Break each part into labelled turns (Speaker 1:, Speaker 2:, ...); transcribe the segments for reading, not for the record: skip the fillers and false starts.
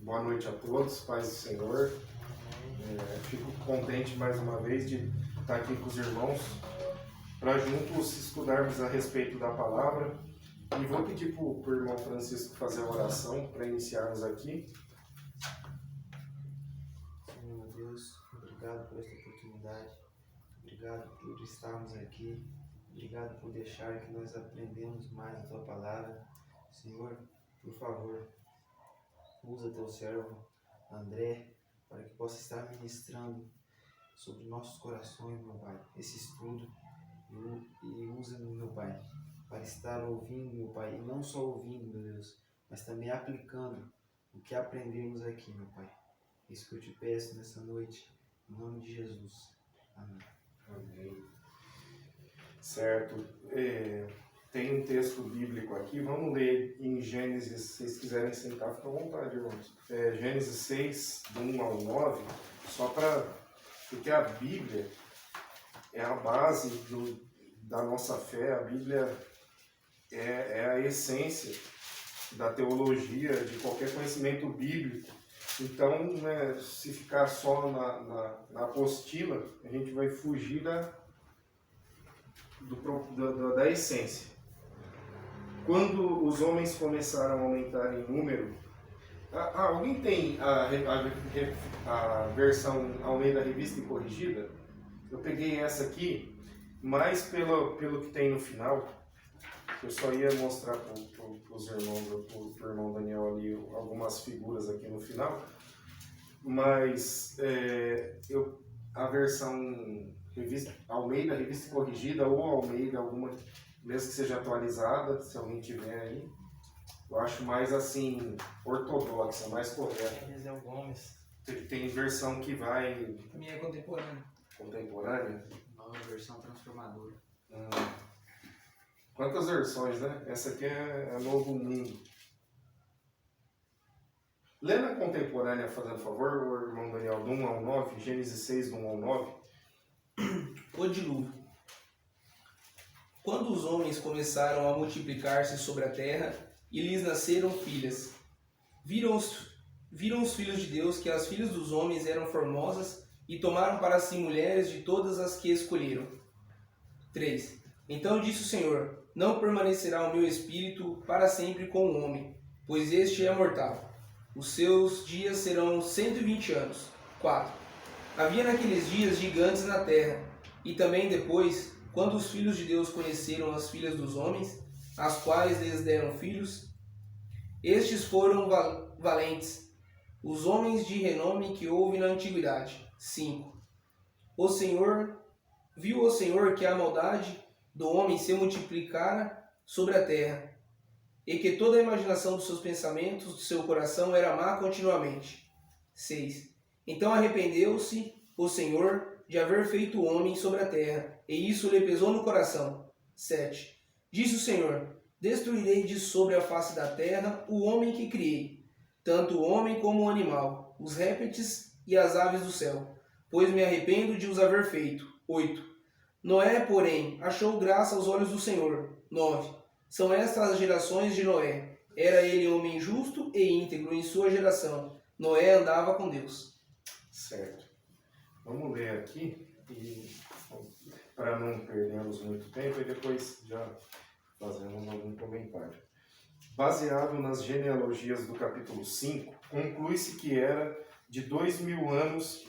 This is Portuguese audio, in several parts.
Speaker 1: Boa noite a todos, paz do Senhor. Fico contente mais uma vez de estar aqui com os irmãos para juntos estudarmos a respeito da palavra. E vou pedir para o irmão Francisco fazer a oração para iniciarmos aqui.
Speaker 2: Senhor meu Deus, obrigado por esta oportunidade, obrigado por estarmos aqui, obrigado por deixar que nós aprendemos mais a Tua palavra. Senhor, por favor, usa Teu servo André para que possa estar ministrando sobre nossos corações, meu Pai, esse estudo, e usa-me, meu Pai, para estar ouvindo, meu Pai, e não só ouvindo, meu Deus, mas também aplicando o que aprendemos aqui, meu Pai. Isso que eu te peço nessa noite, em nome de Jesus. Amém.
Speaker 1: Amém. Certo. Tem um texto bíblico aqui, vamos ler em Gênesis, se vocês quiserem sentar, fica à vontade, irmãos. Gênesis 6, do 1 ao 9, porque a Bíblia é a base da nossa fé, a Bíblia é a essência da teologia, de qualquer conhecimento bíblico. Então, né, se ficar só na apostila, a gente vai fugir da essência. Quando os homens começaram a aumentar em número, alguém tem a versão Almeida Revista e Corrigida? Eu peguei essa aqui, mais pelo que tem no final. Eu só ia mostrar para os irmãos, para o irmão Daniel ali, algumas figuras aqui no final, mas a versão Almeida Revista e Corrigida ou Almeida, alguma, mesmo que seja atualizada, se alguém tiver aí, eu acho mais assim, ortodoxa, mais correta.
Speaker 3: Eliseu Gomes.
Speaker 1: Tem versão que vai...
Speaker 3: A minha é contemporânea.
Speaker 1: Contemporânea?
Speaker 2: Nova versão transformadora.
Speaker 1: Quantas versões, né? Essa aqui é Novo Mundo. Lê na contemporânea, fazendo favor, o irmão Daniel, do 1 ao 9, Gênesis 6, do 1 ao 9.
Speaker 3: O dilúvio. Quando os homens começaram a multiplicar-se sobre a terra e lhes nasceram filhas, viram os filhos de Deus que as filhas dos homens eram formosas e tomaram para si mulheres de todas as que escolheram. 3. Então disse o Senhor: não permanecerá o meu espírito para sempre com o homem, pois este é mortal. Os seus dias serão 120 anos. 4. Havia naqueles dias gigantes na terra, e também depois, quando os filhos de Deus conheceram as filhas dos homens, as quais lhes deram filhos, estes foram valentes, os homens de renome que houve na antiguidade. 5. Viu o Senhor que a maldade do homem se multiplicara sobre a terra, e que toda a imaginação dos seus pensamentos, do seu coração, era má continuamente. 6. Então arrependeu-se o Senhor de haver feito o homem sobre a terra, e isso lhe pesou no coração. 7. Disse o Senhor: destruirei de sobre a face da terra o homem que criei, tanto o homem como o animal, os répteis e as aves do céu, pois me arrependo de os haver feito. 8. Noé, porém, achou graça aos olhos do Senhor. 9. São estas as gerações de Noé. Era ele homem justo e íntegro em sua geração. Noé andava com Deus.
Speaker 1: Certo. Vamos ler aqui, para não perdermos muito tempo, e depois já fazemos algum comentário. Baseado nas genealogias do capítulo 5, conclui-se que era de 2000 anos,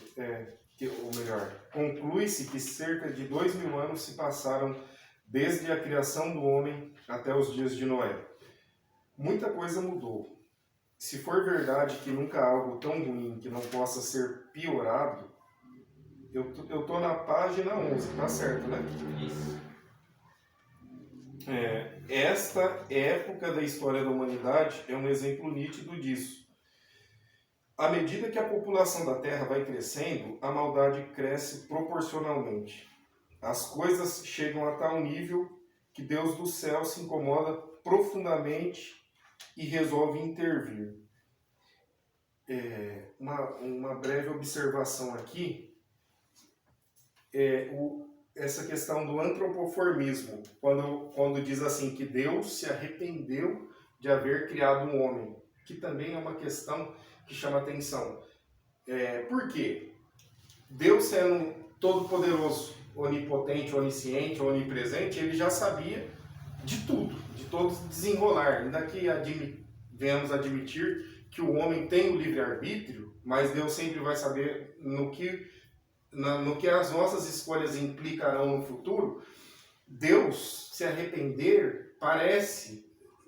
Speaker 1: conclui-se que cerca de 2000 anos se passaram desde a criação do homem até os dias de Noé. Muita coisa mudou. Se for verdade que nunca há algo tão ruim que não possa ser piorado, eu tô na página 11, tá certo, né?
Speaker 3: Isso.
Speaker 1: Esta época da história da humanidade é um exemplo nítido disso. À medida que a população da Terra vai crescendo, a maldade cresce proporcionalmente. As coisas chegam a tal nível que Deus do céu se incomoda profundamente e resolve intervir. Uma breve observação aqui essa questão do antropoformismo, quando diz assim que Deus se arrependeu de haver criado um homem. que também é uma questão que chama atenção. Por quê? Deus sendo todo-poderoso, onipotente, onisciente, onipresente, ele já sabia de tudo, de todo desenrolar. Ainda que venhamos admitir que o homem tem o livre-arbítrio, mas Deus sempre vai saber no que as nossas escolhas implicarão no futuro. Deus se arrepender parece,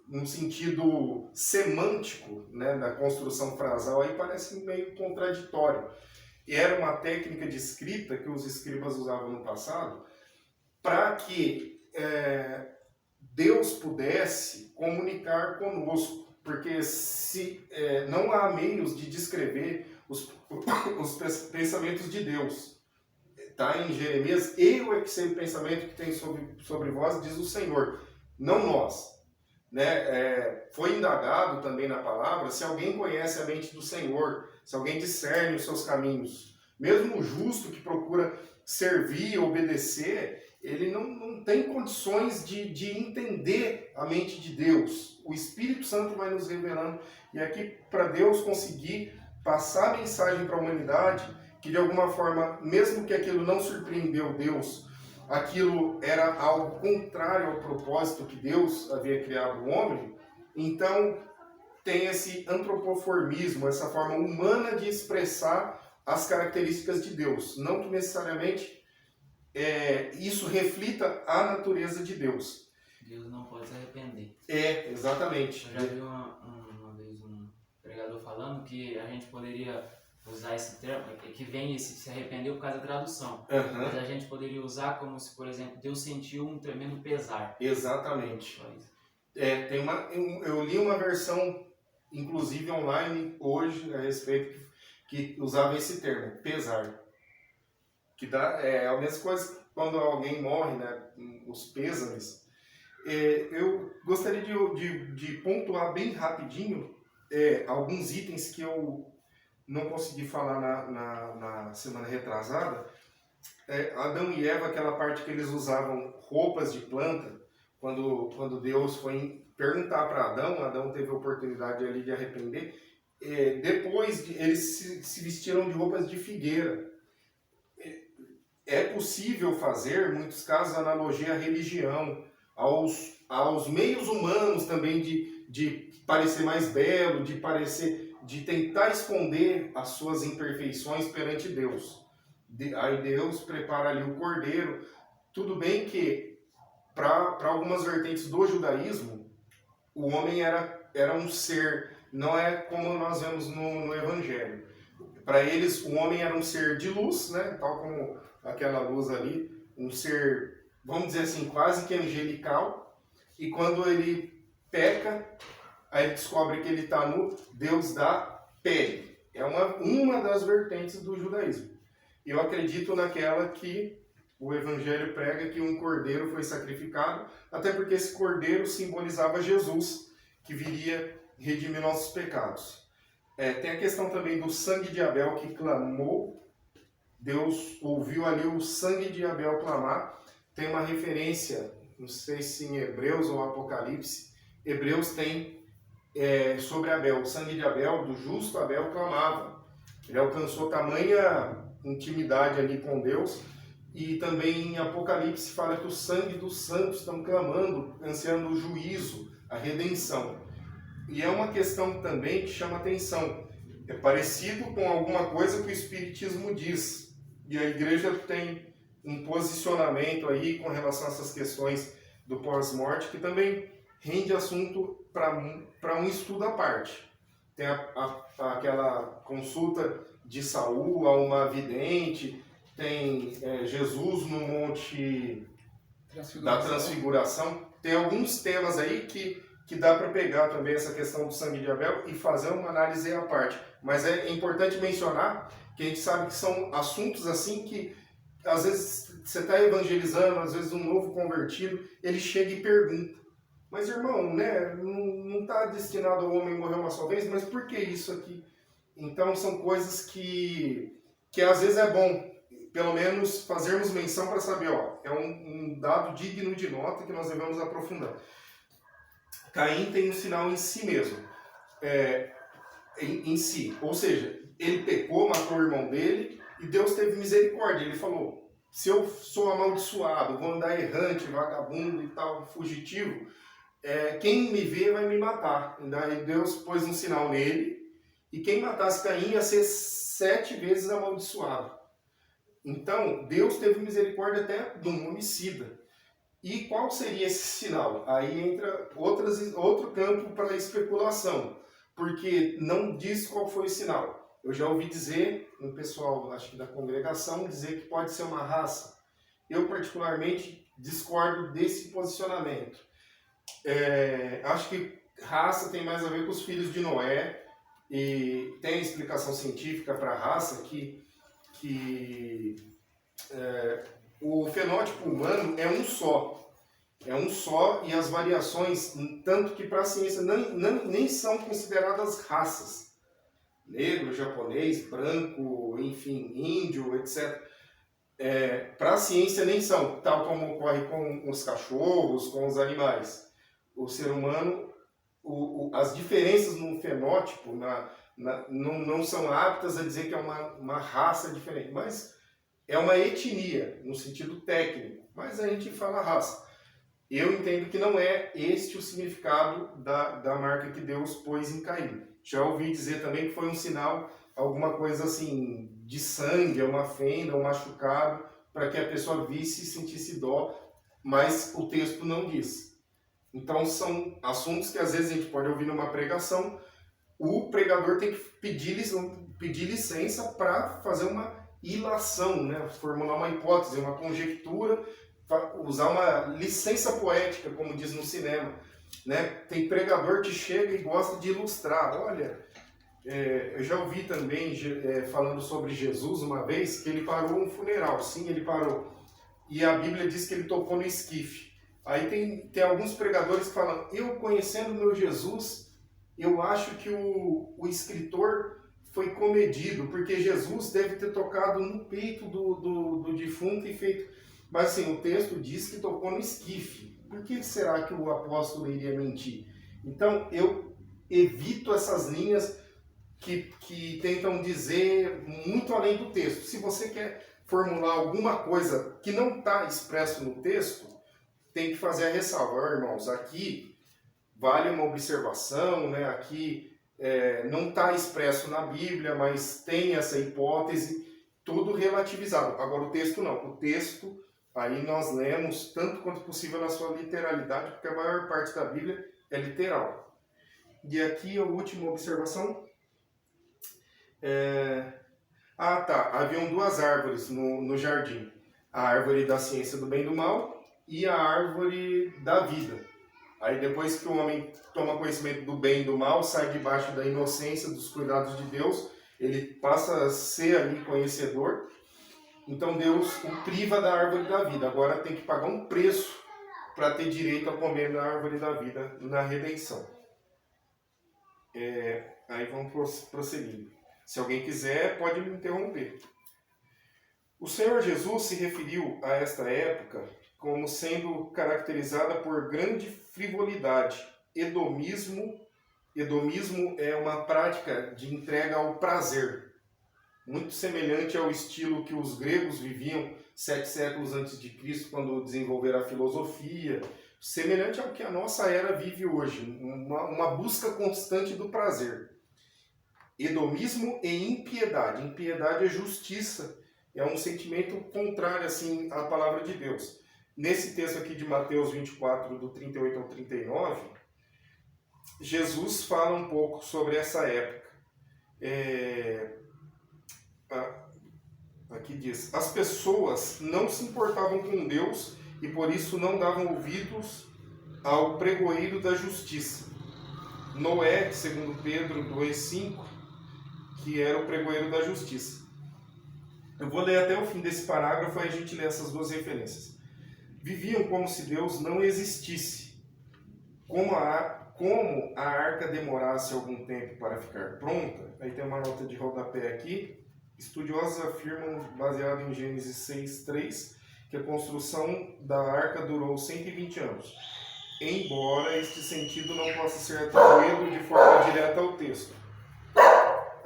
Speaker 1: no sentido semântico, né, da construção frasal, aí parece meio contraditório. E era uma técnica de escrita que os escribas usavam no passado para que Deus pudesse comunicar conosco, porque não há meios de descrever os pensamentos de Deus. Está em Jeremias: eu é que sei o pensamento que tem sobre vós, diz o Senhor, não nós. Né? Foi indagado também na palavra se alguém conhece a mente do Senhor, se alguém discerne os seus caminhos. Mesmo o justo que procura servir, obedecer, ele não tem condições de entender a mente de Deus. O Espírito Santo vai nos revelando. E aqui, para Deus conseguir passar a mensagem para a humanidade, que de alguma forma, mesmo que aquilo não surpreendeu Deus, aquilo era algo contrário ao propósito que Deus havia criado o homem, então tem esse antropoformismo, essa forma humana de expressar as características de Deus. Não que necessariamente isso reflita a natureza de Deus.
Speaker 4: Deus não pode se arrepender.
Speaker 1: Exatamente.
Speaker 4: Eu já vi uma vez um pregador falando que a gente poderia usar esse termo, que vem se arrependeu por causa da tradução.
Speaker 1: Uhum.
Speaker 4: Mas a gente poderia usar como se, por exemplo, Deus sentiu um tremendo pesar.
Speaker 1: Exatamente. Eu li uma versão, inclusive online, hoje, a respeito, que usava esse termo, pesar. Que dá, a mesma coisa quando alguém morre, né, os pêsames. Eu gostaria de pontuar bem rapidinho alguns itens que eu não consegui falar na semana retrasada. Adão e Eva, aquela parte que eles usavam roupas de planta, quando Deus foi perguntar para Adão teve a oportunidade ali de arrepender, depois eles se vestiram de roupas de figueira. É possível fazer, em muitos casos, analogia à religião, aos meios humanos também de parecer mais belo, de tentar esconder as suas imperfeições perante Deus. Aí Deus prepara ali o cordeiro. Tudo bem que, para algumas vertentes do judaísmo, o homem era um ser, não é como nós vemos no Evangelho. Para eles, o homem era um ser de luz, né? Tal como aquela luz ali, um ser, vamos dizer assim, quase que angelical. E quando ele peca, aí ele descobre que ele está nu, Deus dá pele. É uma das vertentes do judaísmo. Eu acredito naquela que o Evangelho prega que um cordeiro foi sacrificado, até porque esse cordeiro simbolizava Jesus, que viria redimir nossos pecados. Tem a questão também do sangue de Abel que clamou. Deus ouviu ali o sangue de Abel clamar. Tem uma referência, não sei se em Hebreus ou Apocalipse, Hebreus tem sobre Abel, o sangue de Abel, do justo Abel, clamava. Ele alcançou tamanha intimidade ali com Deus. E também em Apocalipse fala que o sangue dos santos estão clamando, ansiando o juízo, a redenção. E é uma questão também que chama atenção. É parecido com alguma coisa que o Espiritismo diz. E a igreja tem um posicionamento aí com relação a essas questões do pós-morte, que também rende assunto para um estudo à parte. Tem aquela consulta de Saul a uma vidente, tem Jesus no Monte da Transfiguração. Tem alguns temas aí que dá para pegar também essa questão do sangue de Abel e fazer uma análise à parte. Mas é importante mencionar que a gente sabe que são assuntos assim que às vezes você está evangelizando, às vezes um novo convertido, ele chega e pergunta: mas irmão, né, não está destinado ao homem morrer uma só vez, mas por que isso aqui? Então são coisas que às vezes é bom, pelo menos fazermos menção para saber, é um dado digno de nota que nós devemos aprofundar. Caim tem um sinal em si mesmo. em si. Ou seja, ele pecou, matou o irmão dele e Deus teve misericórdia. Ele falou, se eu sou amaldiçoado, vou andar errante, vagabundo e tal, fugitivo, quem me vê vai me matar. Daí Deus pôs um sinal nele e quem matasse Caim ia ser 7 vezes amaldiçoado. Então, Deus teve misericórdia até de um homicida. E qual seria esse sinal? Aí entra outro campo para especulação, porque não diz qual foi o sinal. Eu já ouvi dizer, um pessoal, acho que da congregação, dizer que pode ser uma raça. Eu, particularmente, discordo desse posicionamento. Acho que raça tem mais a ver com os filhos de Noé, e tem explicação científica para a raça que o fenótipo humano é um só. É um só e as variações, tanto que para a ciência nem são consideradas raças. Negro, japonês, branco, enfim, índio, etc. Para a ciência nem são, tal como ocorre com os cachorros, com os animais. O ser humano, as diferenças no fenótipo não são aptas a dizer que é uma raça diferente, mas é uma etnia, no sentido técnico, mas a gente fala raça. Eu entendo que não é este o significado da marca que Deus pôs em Caim. Já ouvi dizer também que foi um sinal, alguma coisa assim, de sangue, uma fenda, um machucado, para que a pessoa visse e sentisse dó, mas o texto não diz. Então são assuntos que às vezes a gente pode ouvir numa pregação, o pregador tem que pedir licença para fazer uma ilação, né? Formular uma hipótese, uma conjectura, usar uma licença poética, como diz no cinema. Né? Tem pregador que chega e gosta de ilustrar. Olha, eu já ouvi também falando sobre Jesus uma vez, que ele parou um funeral. Sim, ele parou. E a Bíblia diz que ele tocou no esquife. Aí tem alguns pregadores que falam, eu conhecendo meu Jesus, eu acho que o escritor foi comedido, porque Jesus deve ter tocado no peito do defunto e feito... Mas assim, o texto diz que tocou no esquife. Por que será que o apóstolo iria mentir? Então, eu evito essas linhas que tentam dizer muito além do texto. Se você quer formular alguma coisa que não está expresso no texto, tem que fazer a ressalva. Irmãos, aqui vale uma observação, né? Aqui não está expresso na Bíblia, mas tem essa hipótese, tudo relativizado. Agora, o texto não. O texto... Aí nós lemos tanto quanto possível na sua literalidade, porque a maior parte da Bíblia é literal. E aqui a última observação. Haviam 2 árvores no jardim. A árvore da ciência do bem e do mal e a árvore da vida. Aí depois que o homem toma conhecimento do bem e do mal, sai debaixo da inocência, dos cuidados de Deus, ele passa a ser ali conhecedor. Então Deus o priva da árvore da vida. Agora tem que pagar um preço para ter direito a comer da árvore da vida na redenção. Aí vamos prosseguindo. Se alguém quiser, pode me interromper. O Senhor Jesus se referiu a esta época como sendo caracterizada por grande frivolidade. Hedonismo é uma prática de entrega ao prazer. Muito semelhante ao estilo que os gregos viviam 7 séculos antes de Cristo, quando desenvolveram a filosofia, semelhante ao que a nossa era vive hoje, uma busca constante do prazer. Hedonismo e impiedade. Impiedade é justiça, é um sentimento contrário assim, à palavra de Deus. Nesse texto aqui de Mateus 24, do 38 ao 39, Jesus fala um pouco sobre essa época. Aqui diz, as pessoas não se importavam com Deus e por isso não davam ouvidos ao pregoeiro da justiça. Noé, segundo Pedro 2,5, que era o pregoeiro da justiça. Eu vou ler até o fim desse parágrafo e a gente lê essas 2 referências. Viviam como se Deus não existisse. Como a arca demorasse algum tempo para ficar pronta, aí tem uma nota de rodapé aqui. Estudiosos afirmam, baseado em Gênesis 6:3, que a construção da arca durou 120 anos. embora este sentido não possa ser atribuído de forma direta ao texto.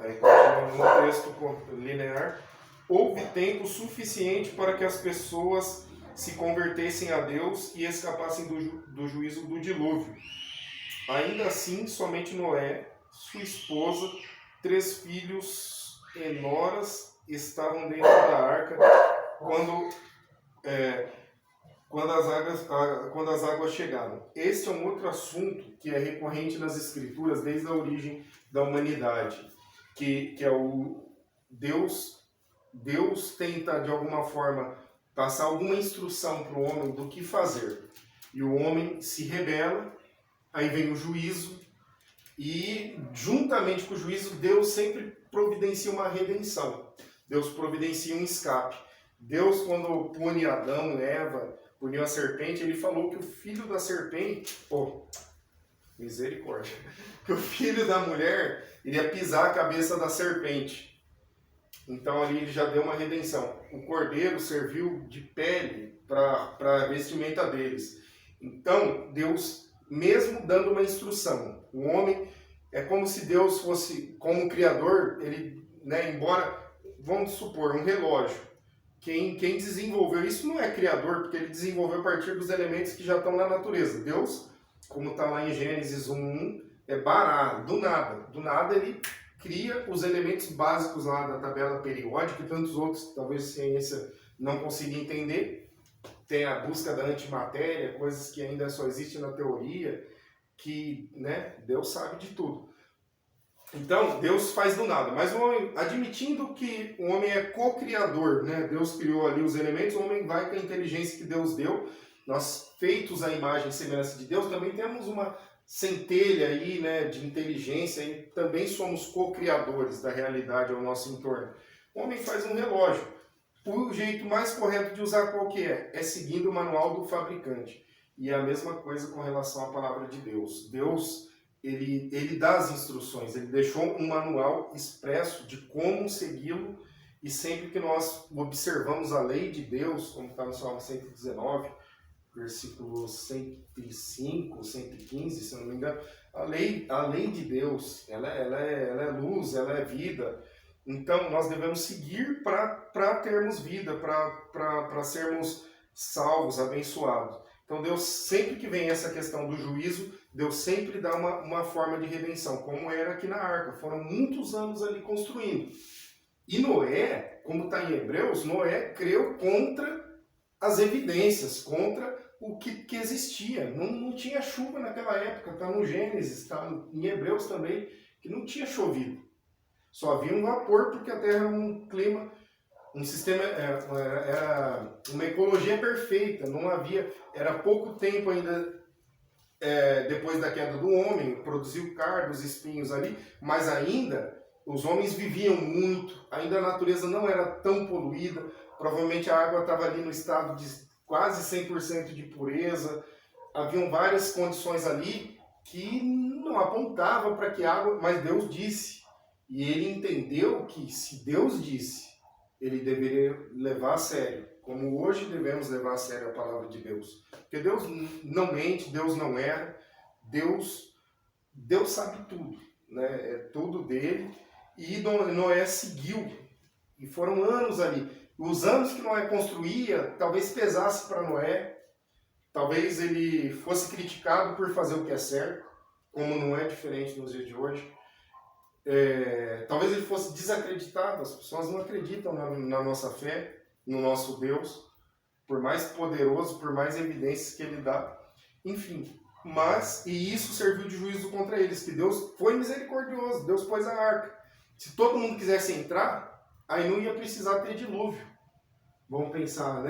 Speaker 1: Aí continuando no texto linear, houve tempo suficiente para que as pessoas se convertessem a Deus e escapassem do juízo do dilúvio. Ainda assim, somente Noé, sua esposa, 3 filhos e noras estavam dentro da arca quando as águas chegaram. Este é um outro assunto que é recorrente nas Escrituras desde a origem da humanidade, que é o Deus tenta de alguma forma passar alguma instrução para o homem do que fazer. E o homem se rebela, aí vem o juízo, e juntamente com o juízo, Deus sempre providencia uma redenção. Deus providencia um escape. Deus, quando pune Adão, Eva, puniu a serpente, ele falou que o filho da serpente, misericórdia, que o filho da mulher iria pisar a cabeça da serpente. Então ali ele já deu uma redenção. O cordeiro serviu de pele para a vestimenta deles. Então Deus, mesmo dando uma instrução, o homem é como se Deus fosse, como criador, ele, embora, vamos supor, um relógio. Quem desenvolveu isso não é criador, porque ele desenvolveu a partir dos elementos que já estão na natureza. Deus, como está lá em Gênesis 1:1, é bará, do nada. Do nada ele cria os elementos básicos lá da tabela periódica e tantos outros, talvez a ciência não consiga entender. Tem a busca da antimatéria, coisas que ainda só existem na teoria, que Deus sabe de tudo. Então, Deus faz do nada, mas o homem, admitindo que o homem é co-criador, Deus criou ali os elementos, o homem vai com a inteligência que Deus deu. Nós, feitos à imagem e semelhança de Deus, também temos uma centelha aí, de inteligência, e também somos co-criadores da realidade ao nosso entorno. O homem faz um relógio. O jeito mais correto de usar qual que é? É seguindo o manual do fabricante. E é a mesma coisa com relação à palavra de Deus. Deus, ele dá as instruções, ele deixou um manual expresso de como segui-lo, e sempre que nós observamos a lei de Deus, como está no Salmo 119, versículos 105, 115, se não me engano, a lei de Deus, ela é luz, ela é vida. Então, nós devemos seguir para termos vida, para sermos salvos, abençoados. Então, Deus, sempre que vem essa questão do juízo, Deus sempre dá uma forma de redenção, como era aqui na arca. Foram muitos anos ali construindo. E Noé, como está em Hebreus, Noé creu contra as evidências, contra o que existia. Não tinha chuva naquela época, está no Gênesis, está em Hebreus também, que não tinha chovido. Só havia um vapor, porque a Terra era um clima, um sistema, era uma ecologia perfeita, não havia, era pouco tempo ainda depois da queda do homem, produziu cardos, espinhos ali, mas ainda os homens viviam muito, ainda a natureza não era tão poluída, provavelmente a água estava ali no estado de quase 100% de pureza, haviam várias condições ali que não apontavam para que água, mas Deus disse. E ele entendeu que se Deus disse, ele deveria levar a sério, como hoje devemos levar a sério a palavra de Deus. Porque Deus não mente, Deus não erra, Deus sabe tudo, é tudo dele. E Noé seguiu, e foram anos ali. Os anos que Noé construía, talvez pesasse para Noé, talvez ele fosse criticado por fazer o que é certo, como não é diferente nos dias de hoje. Talvez ele fosse desacreditado, as pessoas não acreditam na nossa fé, no nosso Deus, por mais poderoso, por mais evidências que ele dá, enfim. E isso serviu de juízo contra eles, que Deus foi misericordioso, Deus pôs a arca. Se todo mundo quisesse entrar, aí não ia precisar ter dilúvio. Vamos pensar,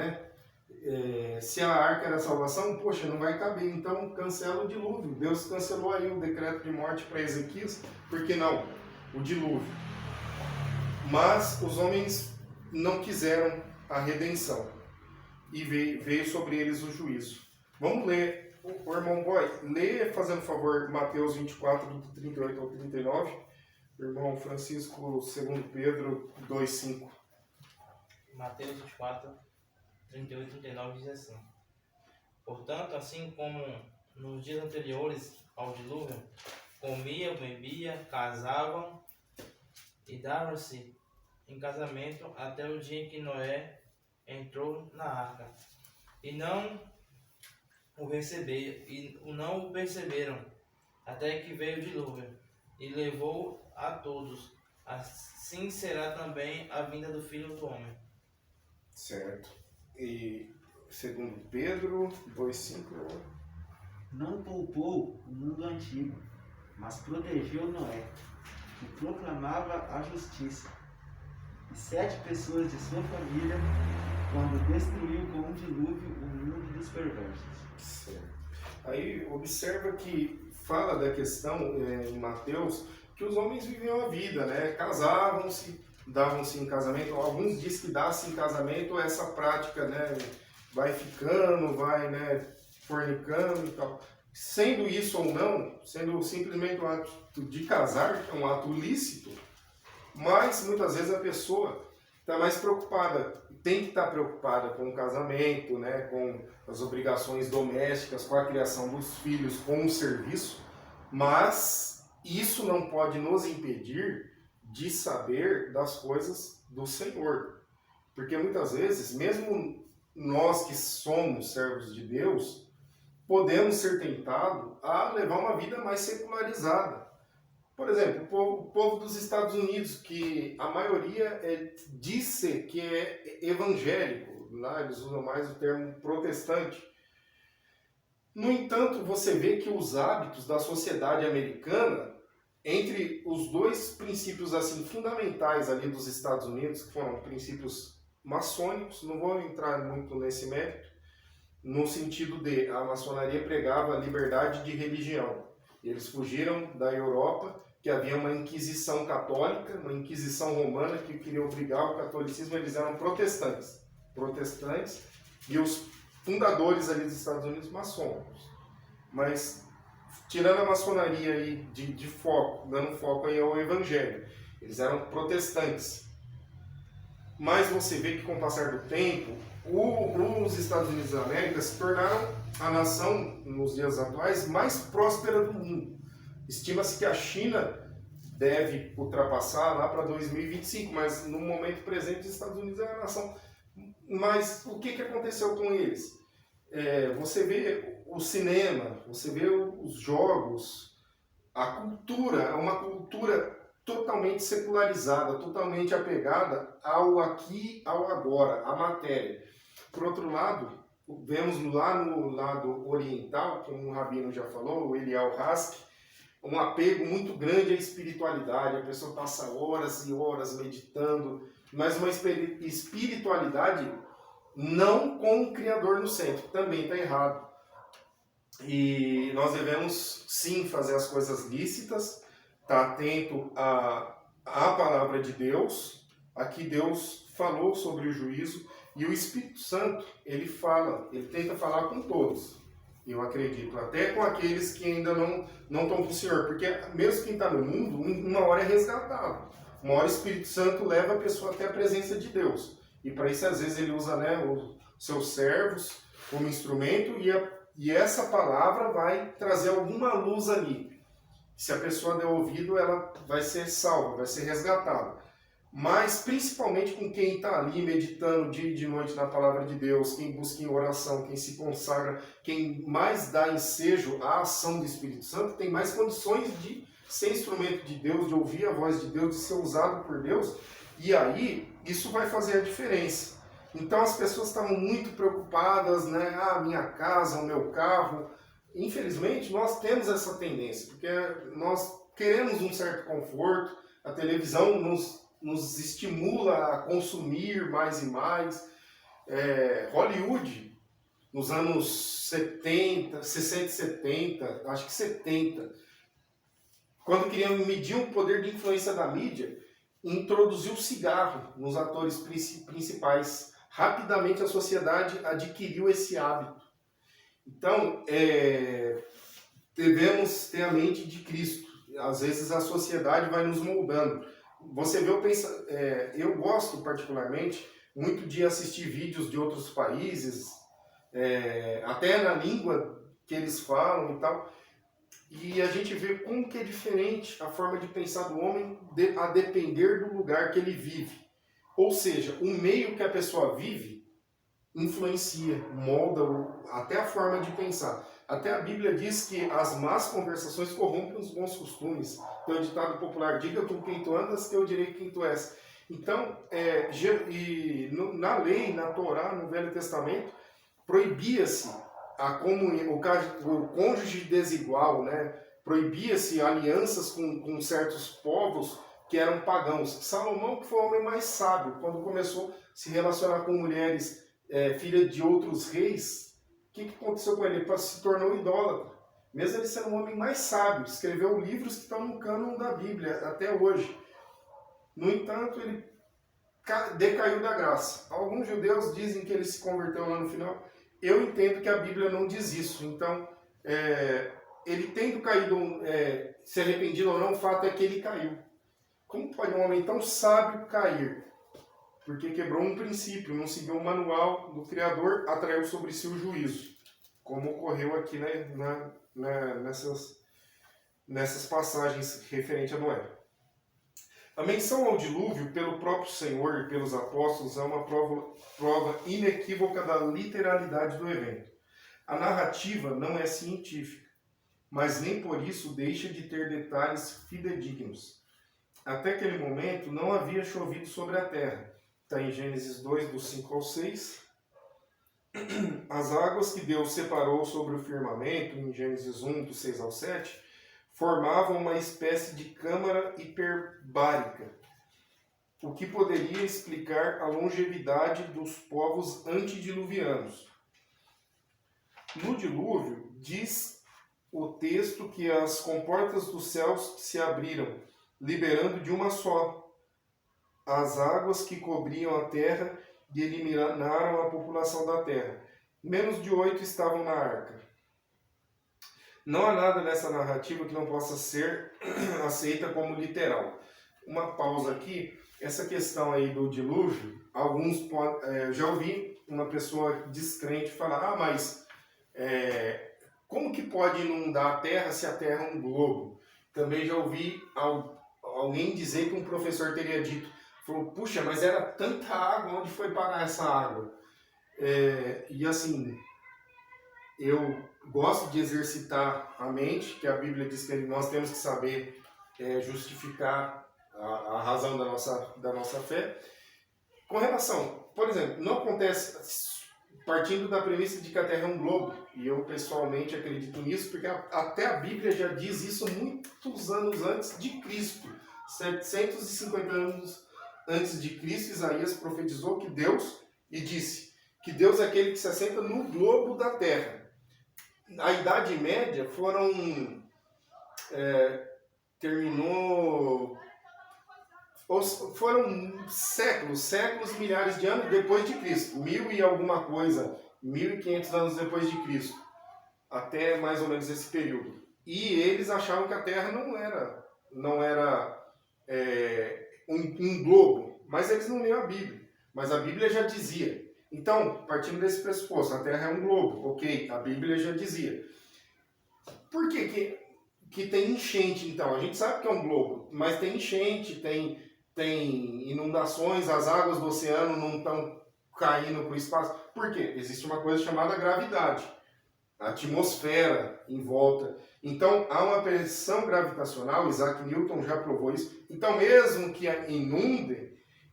Speaker 1: se a arca era a salvação, poxa, não vai caber, então cancela o dilúvio. Deus cancelou aí o decreto de morte para Ezequias, por que não? O dilúvio. Mas os homens não quiseram a redenção e veio sobre eles o juízo. Vamos ler, o irmão Boy, lê, fazendo favor, Mateus 24, do 38 ao 39, irmão Francisco, 2 Pedro 2,5.
Speaker 5: Mateus 24, 38 e 39 diz assim: Portanto, assim como nos dias anteriores ao dilúvio, comiam, bebiam, casavam e davam-se em casamento até o dia em que Noé entrou na arca. E não não o perceberam, até que veio o dilúvio e levou a todos. Assim será também a vinda do Filho do Homem.
Speaker 1: Certo. E segundo Pedro 2,5.
Speaker 6: Não poupou o mundo antigo, mas protegeu Noé, que proclamava a justiça, e 7 pessoas de sua família, quando destruiu com um dilúvio o mundo dos perversos.
Speaker 1: Certo. Aí observa que fala da questão em Mateus que os homens viviam a vida, né? Casavam-se, davam-se em casamento. Alguns dizem que dá-se em casamento essa prática, né? Vai ficando, vai, né, fornicando e tal. Sendo isso ou não, sendo simplesmente um ato de casar, que é um ato lícito, mas muitas vezes a pessoa está mais preocupada, tem que estar preocupada com o casamento, né, com as obrigações domésticas, com a criação dos filhos, com o serviço, mas isso não pode nos impedir de saber das coisas do Senhor. Porque muitas vezes, mesmo nós que somos servos de Deus, podemos ser tentados a levar uma vida mais secularizada. Por exemplo, o povo dos Estados Unidos, que a maioria disse que é evangélico, lá eles usam mais o termo protestante. No entanto, você vê que os hábitos da sociedade americana, entre os dois princípios assim fundamentais ali dos Estados Unidos, que foram princípios maçônicos, não vou entrar muito nesse mérito, no sentido de a maçonaria pregava a liberdade de religião. Eles fugiram da Europa, que havia uma inquisição católica, uma inquisição romana que queria obrigar o catolicismo, eles eram protestantes, e os fundadores ali dos Estados Unidos maçônicos. Mas tirando a maçonaria aí de foco, dando foco aí ao evangelho, eles eram protestantes. Mas você vê que com o passar do tempo, os Estados Unidos da América se tornaram a nação, nos dias atuais, mais próspera do mundo. Estima-se que a China deve ultrapassar lá para 2025, mas no momento presente os Estados Unidos é a nação. Mas o que aconteceu com eles? Você vê o cinema, você vê os jogos, a cultura, é uma cultura totalmente secularizada, totalmente apegada ao aqui, ao agora, à matéria. Por outro lado, vemos lá no lado oriental, como o Rabino já falou, o Eliel Hask, um apego muito grande à espiritualidade. A pessoa passa horas e horas meditando, mas uma espiritualidade não com o Criador no centro, também está errado. E nós devemos sim fazer as coisas lícitas, estar atento à palavra de Deus. Aqui Deus falou sobre o juízo, e o Espírito Santo, ele tenta falar com todos. Eu acredito, até com aqueles que ainda não estão com o Senhor, porque mesmo quem está no mundo, uma hora é resgatado. Uma hora o Espírito Santo leva a pessoa até a presença de Deus. E para isso, às vezes, ele usa, né, os seus servos como instrumento, e essa palavra vai trazer alguma luz ali. Se a pessoa der ouvido, ela vai ser salva, vai ser resgatada. Mas principalmente com quem está ali meditando dia e de noite na palavra de Deus, quem busca em oração, quem se consagra, quem mais dá ensejo à ação do Espírito Santo, tem mais condições de ser instrumento de Deus, de ouvir a voz de Deus, de ser usado por Deus, e aí isso vai fazer a diferença. Então as pessoas estavam muito preocupadas, né? Minha casa, o meu carro. Infelizmente nós temos essa tendência, porque nós queremos um certo conforto, a televisão nos estimula a consumir mais e mais. Hollywood, nos anos 60 e 70, acho que 70, quando queriam medir o poder de influência da mídia, introduziu o cigarro nos atores principais. Rapidamente a sociedade adquiriu esse hábito. Então, devemos ter a mente de Cristo. Às vezes a sociedade vai nos moldando. Você vê, eu gosto particularmente muito de assistir vídeos de outros países, até na língua que eles falam e tal. E a gente vê como que é diferente a forma de pensar do homem a depender do lugar que ele vive. Ou seja, o meio que a pessoa vive influencia, molda até a forma de pensar. Até a Bíblia diz que as más conversações corrompem os bons costumes. Tem o ditado popular, diga com quem tu andas, que eu direi quem tu és. Então, na lei, na Torá, no Velho Testamento, proibia-se a comunhão, o cônjuge desigual, né? Proibia-se alianças com certos povos que eram pagãos. Salomão, que foi o homem mais sábio, quando começou a se relacionar com mulheres filhas de outros reis, o que aconteceu com ele? Ele se tornou idólatra. Mesmo ele sendo um homem mais sábio, escreveu livros que estão no cânon da Bíblia até hoje. No entanto, ele decaiu da graça. Alguns judeus dizem que ele se converteu lá no final. Eu entendo que a Bíblia não diz isso. Então, ele tendo caído, se arrependido ou não, o fato é que ele caiu. Como pode um homem tão sábio cair? Porque quebrou um princípio, não seguiu o manual do Criador, atraiu sobre si o juízo. Como ocorreu aqui, né, nessas passagens referentes a Noé. A menção ao dilúvio pelo próprio Senhor e pelos apóstolos é uma prova inequívoca da literalidade do evento. A narrativa não é científica, mas nem por isso deixa de ter detalhes fidedignos. Até aquele momento não havia chovido sobre a terra. Está em Gênesis 2, do 5 ao 6. As águas que Deus separou sobre o firmamento, em Gênesis 1, do 6 ao 7, formavam uma espécie de câmara hiperbárica, o que poderia explicar a longevidade dos povos antediluvianos. No dilúvio, diz o texto que as comportas dos céus se abriram, liberando de uma só as águas que cobriam a terra e eliminaram a população da terra. Menos de 8 estavam na arca. Não há nada nessa narrativa que não possa ser aceita como literal. Uma pausa aqui. Essa questão aí do dilúvio, já ouvi uma pessoa descrente falar, mas como que pode inundar a terra se a terra é um globo? Também já ouvi alguém dizer que um professor teria dito, falou, puxa, mas era tanta água, onde foi parar essa água? E assim, eu gosto de exercitar a mente, que a Bíblia diz que nós temos que saber justificar a razão da nossa fé. Com relação, por exemplo, não acontece, partindo da premissa de que a Terra é um globo, e eu pessoalmente acredito nisso, porque até a Bíblia já diz isso muitos anos antes de Cristo, 750 anos antes de Cristo, Isaías profetizou que Deus, e disse que Deus é aquele que se assenta no globo da terra. A Idade Média foram séculos, milhares de anos depois de Cristo, 1000 e alguma coisa, 1500 anos depois de Cristo, até mais ou menos esse período. E eles achavam que a Terra não era um globo, mas eles não liam a Bíblia. Mas a Bíblia já dizia. Então, partindo desse pressuposto, a Terra é um globo, ok, a Bíblia já dizia. Por que tem enchente, então? A gente sabe que é um globo, mas tem enchente, tem inundações, as águas do oceano não estão caindo para o espaço. Por quê? Existe uma coisa chamada gravidade, a atmosfera em volta. Então, há uma pressão gravitacional, Isaac Newton já provou isso. Então, mesmo que inunde,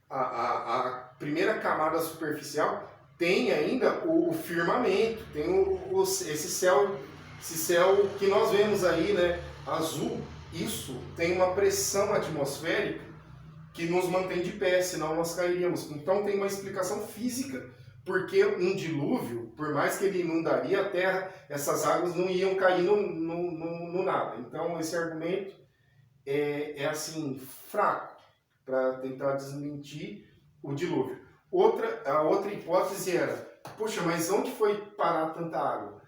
Speaker 1: a primeira camada superficial tem ainda o firmamento, tem esse céu que nós vemos aí, né, azul. Isso tem uma pressão atmosférica que nos mantém de pé, senão nós cairíamos. Então, tem uma explicação física. Porque um dilúvio, por mais que ele inundaria a terra, essas águas não iam cair no nada. Então, esse argumento é assim, fraco, para tentar desmentir o dilúvio. A outra hipótese era, poxa, mas onde foi parar tanta água?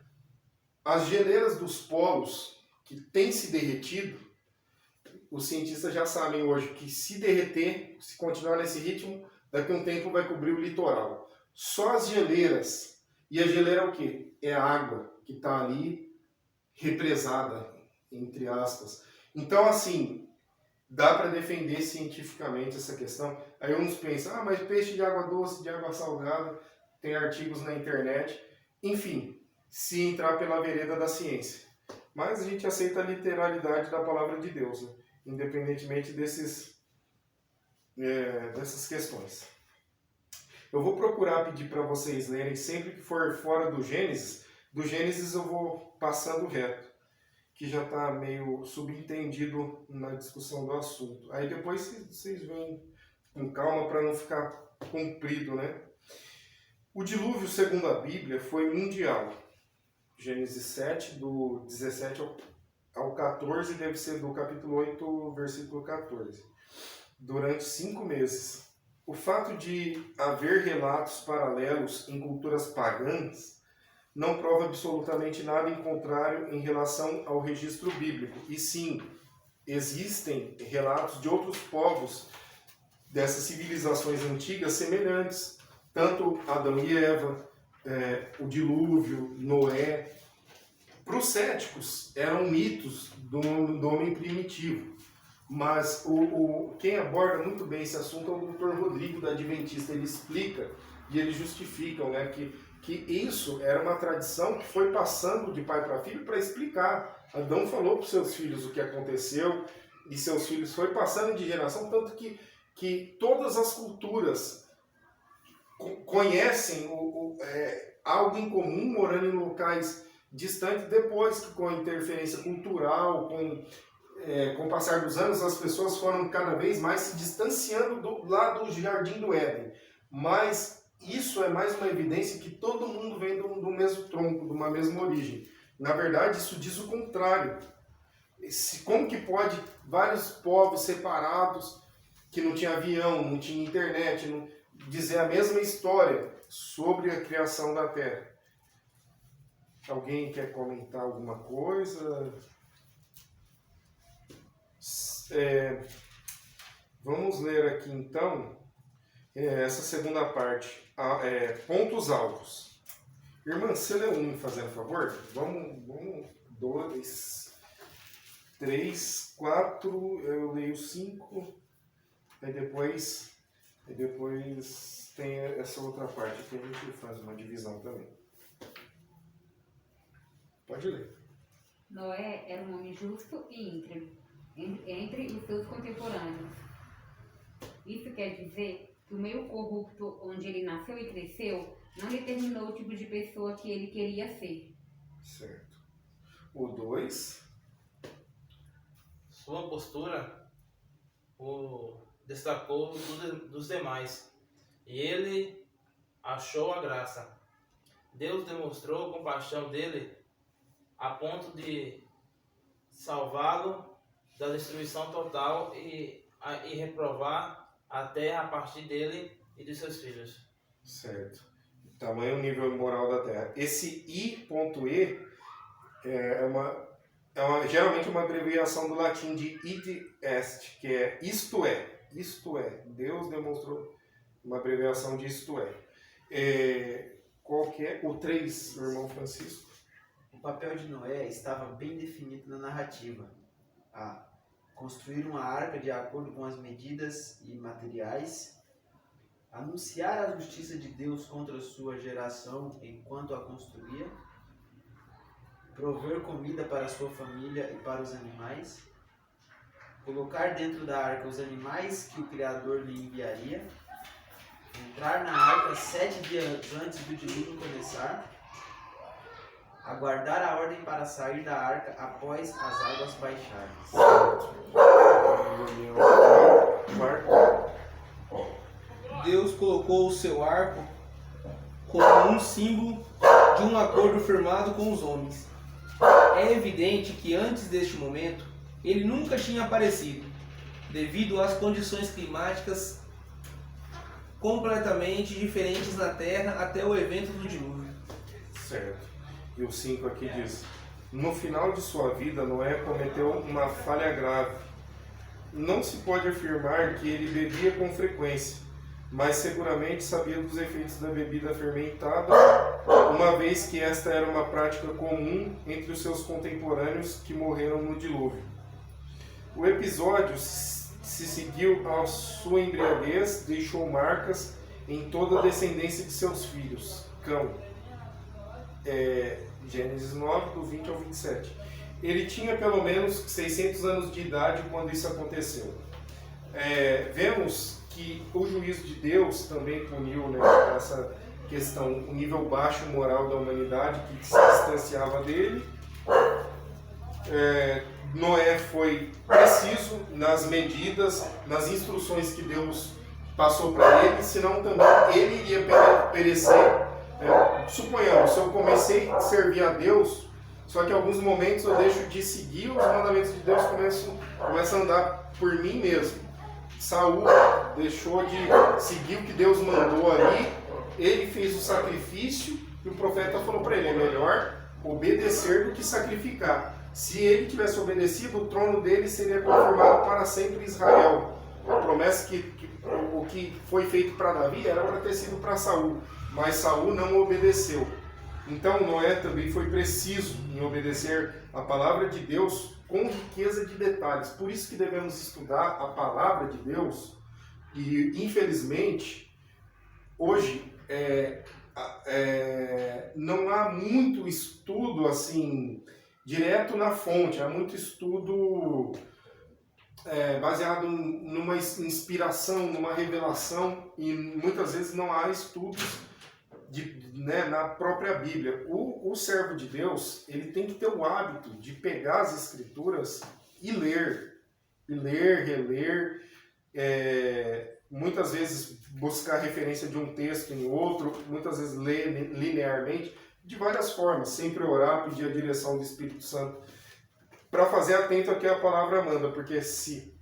Speaker 1: As geleiras dos polos, que têm se derretido, os cientistas já sabem hoje que se derreter, se continuar nesse ritmo, daqui a um tempo vai cobrir o litoral. Só as geleiras. E a geleira é o quê? É a água que está ali represada, entre aspas. Então, assim, dá para defender cientificamente essa questão. Aí uns pensam, mas peixe de água doce, de água salgada, tem artigos na internet. Enfim, se entrar pela vereda da ciência. Mas a gente aceita a literalidade da palavra de Deus, né? Independentemente dessas questões. Eu vou procurar pedir para vocês lerem sempre que for fora do Gênesis. Do Gênesis eu vou passando reto, que já está meio subentendido na discussão do assunto. Aí depois vocês vêm com calma para não ficar comprido, né? O dilúvio, segundo a Bíblia, foi mundial. Gênesis 7, do 17 ao 14, deve ser do capítulo 8, versículo 14. Durante 5 meses. O fato de haver relatos paralelos em culturas pagãs não prova absolutamente nada em contrário em relação ao registro bíblico. E sim, existem relatos de outros povos dessas civilizações antigas semelhantes. Tanto Adão e Eva, o dilúvio, Noé. Para os céticos, eram mitos do homem primitivo. Mas quem aborda muito bem esse assunto é o Dr. Rodrigo, da Adventista. Ele explica e eles justificam, né, que isso era uma tradição que foi passando de pai para filho para explicar. Adão falou para os seus filhos o que aconteceu e seus filhos foi passando de geração, tanto que todas as culturas conhecem algo em comum morando em locais distantes, depois que com a interferência cultural, com o passar dos anos, as pessoas foram cada vez mais se distanciando lá do Jardim do Éden. Mas isso é mais uma evidência que todo mundo vem do mesmo tronco, de uma mesma origem. Na verdade, isso diz o contrário. Como que pode vários povos separados, que não tinha avião, não tinha internet, dizer a mesma história sobre a criação da Terra? Alguém quer comentar alguma coisa? Vamos ler aqui então essa segunda parte, pontos alvos. Irmã, você lê um, fazendo favor? Vamos 2, 3, 4, eu leio 5, aí depois tem essa outra parte que a gente faz uma divisão também. Pode ler.
Speaker 7: Noé era um homem justo e íntegro entre os seus contemporâneos. Isso quer dizer que o meio corrupto onde ele nasceu e cresceu não determinou o tipo de pessoa que ele queria ser.
Speaker 1: Certo. O 2.
Speaker 5: Sua postura o destacou dos demais, e ele achou a graça. Deus demonstrou a compaixão dele a ponto de salvá-lo da destruição total e reprovar a terra a partir dele e de seus filhos.
Speaker 1: Certo. Tamanho nível moral da Terra. Esse I.E geralmente uma abreviação do latim de id est, que é isto é. Isto é. Deus demonstrou uma abreviação de isto é. Qual que é? O 3, o irmão Francisco.
Speaker 6: O papel de Noé estava bem definido na narrativa. A. Construir uma arca de acordo com as medidas e materiais. Anunciar a justiça de Deus contra a sua geração enquanto a construía. Prover comida para a sua família e para os animais. Colocar dentro da arca os animais que o Criador lhe enviaria. Entrar na arca 7 dias antes do dilúvio começar. Aguardar a ordem para sair da arca após as águas baixarem.
Speaker 3: Deus colocou o seu arco como um símbolo de um acordo firmado com os homens. É evidente que antes deste momento ele nunca tinha aparecido, devido às condições climáticas completamente diferentes na Terra até o evento do dilúvio.
Speaker 1: Certo. E o 5 aqui diz: no final de sua vida, Noé cometeu uma falha grave. Não se pode afirmar que ele bebia com frequência, mas seguramente sabia dos efeitos da bebida fermentada, uma vez que esta era uma prática comum entre os seus contemporâneos que morreram no dilúvio. O episódio se seguiu à sua embriaguez, deixou marcas em toda a descendência de seus filhos. Cão. Gênesis 9, do 20 ao 27. Ele tinha pelo menos 600 anos de idade quando isso aconteceu. Vemos que o juízo de Deus também puniu, né, essa questão, o nível baixo moral da humanidade que se distanciava dele. Noé foi preciso nas medidas, nas instruções que Deus passou para ele, senão também ele iria perecer. Suponhamos, se eu comecei a servir a Deus, só que em alguns momentos eu deixo de seguir os mandamentos de Deus, começo a andar por mim mesmo. Saul deixou de seguir o que Deus mandou ali, ele fez o sacrifício e o profeta falou para ele, é melhor obedecer do que sacrificar. Se ele tivesse obedecido, o trono dele seria confirmado para sempre em Israel. A promessa o que foi feito para Davi era para ter sido para Saul, mas Saul não obedeceu. Então Noé também foi preciso em obedecer a palavra de Deus com riqueza de detalhes. Por isso que devemos estudar a palavra de Deus. E infelizmente hoje não há muito estudo assim direto na fonte, há muito estudo baseado numa inspiração, numa revelação, e muitas vezes não há estudos na própria Bíblia. O servo de Deus, ele tem que ter o hábito de pegar as Escrituras e ler, reler, muitas vezes buscar referência de um texto em outro, muitas vezes ler linearmente, de várias formas, sempre orar, pedir a direção do Espírito Santo, para fazer atento ao que a palavra manda, porque se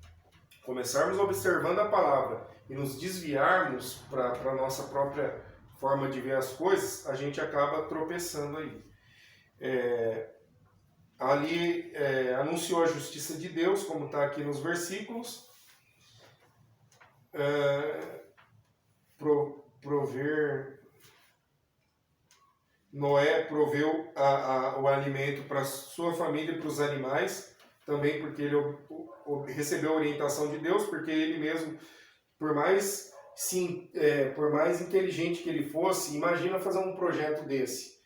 Speaker 1: começarmos observando a palavra e nos desviarmos para a nossa própria forma de ver as coisas, a gente acaba tropeçando aí. Ali anunciou a justiça de Deus, como está aqui nos versículos, Noé proveu o alimento para sua família e para os animais, também porque ele recebeu a orientação de Deus, porque ele mesmo, por mais inteligente que ele fosse, imagina fazer um projeto desse.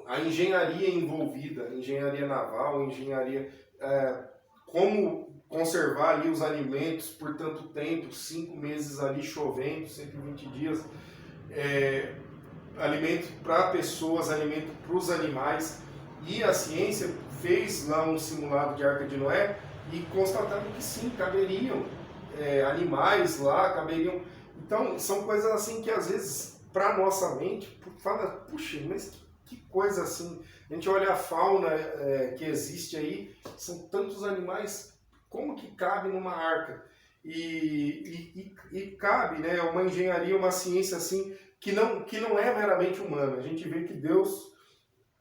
Speaker 1: A engenharia envolvida, engenharia naval, como conservar ali os alimentos por tanto tempo, 5 meses ali chovendo, 120 dias, alimento para pessoas, alimento para os animais, e a ciência fez lá um simulado de Arca de Noé e constataram que sim, caberiam animais lá, caberiam. Então são coisas assim que às vezes para nossa mente fala, puxa, mas que coisa assim, a gente olha a fauna que existe aí, são tantos animais, como que cabe numa arca? E cabe, né, uma engenharia, uma ciência assim, que não é meramente humana. A gente vê que Deus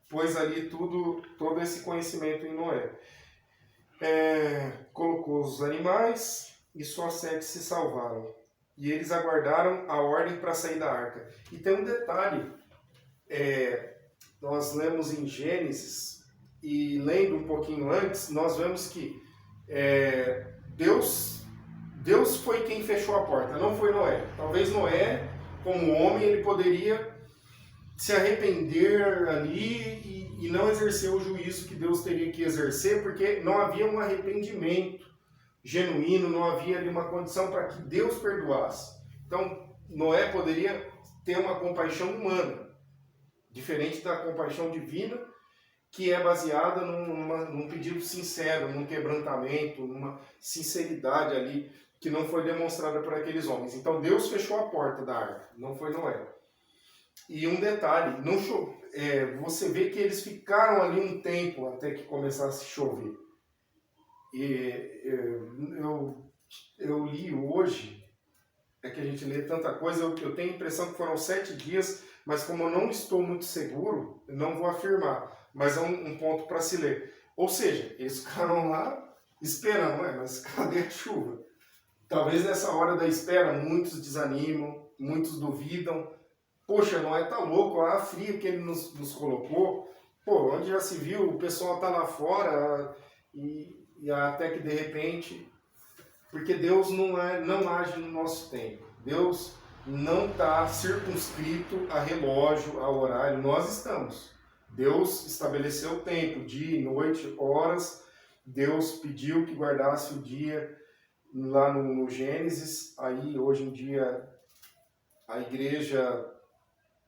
Speaker 1: pôs ali todo esse conhecimento em Noé. Colocou os animais e só 7 se salvaram. E eles aguardaram a ordem para sair da arca. E tem um detalhe, nós lemos em Gênesis, e lendo um pouquinho antes, nós vemos que Deus foi quem fechou a porta, não foi Noé. Talvez Noé, como homem, ele poderia se arrepender ali e não exercer o juízo que Deus teria que exercer, porque não havia um arrependimento genuíno, não havia ali uma condição para que Deus perdoasse. Então, Noé poderia ter uma compaixão humana, diferente da compaixão divina, que é baseada num pedido sincero, num quebrantamento, numa sinceridade ali, que não foi demonstrada por aqueles homens. Então Deus fechou a porta da arca, não foi Noé. E um detalhe, você vê que eles ficaram ali um tempo até que começasse a chover. E eu li hoje, que a gente lê tanta coisa, eu tenho a impressão que foram 7 dias, mas como eu não estou muito seguro, eu não vou afirmar, mas é um ponto para se ler. Ou seja, eles ficaram lá esperando, mas cadê a chuva? talvez nessa hora da espera muitos desanimam, muitos duvidam. Poxa, Noé tá louco, a fria que ele nos colocou. Pô, onde já se viu, o pessoal tá lá fora e até que de repente... Porque Deus não age no nosso tempo. Deus não está circunscrito a relógio, a horário. Nós estamos. Deus estabeleceu o tempo, dia e noite, horas. Deus pediu que guardasse o dia lá no Gênesis. Aí, hoje em dia, a igreja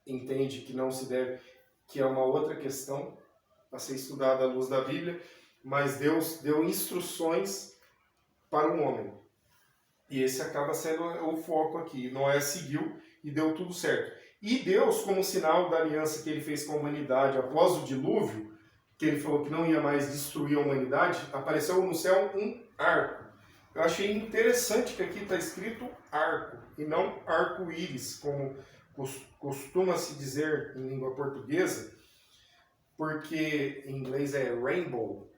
Speaker 1: entende que não se deve, que é uma outra questão a ser estudada à luz da Bíblia. Mas Deus deu instruções para o homem. E esse acaba sendo o foco aqui. Noé seguiu e deu tudo certo. E Deus, como sinal da aliança que ele fez com a humanidade após o dilúvio, que ele falou que não ia mais destruir a humanidade, apareceu no céu um arco. Eu achei interessante que aqui está escrito arco, e não arco-íris, como costuma-se dizer em língua portuguesa, porque em inglês é rainbow,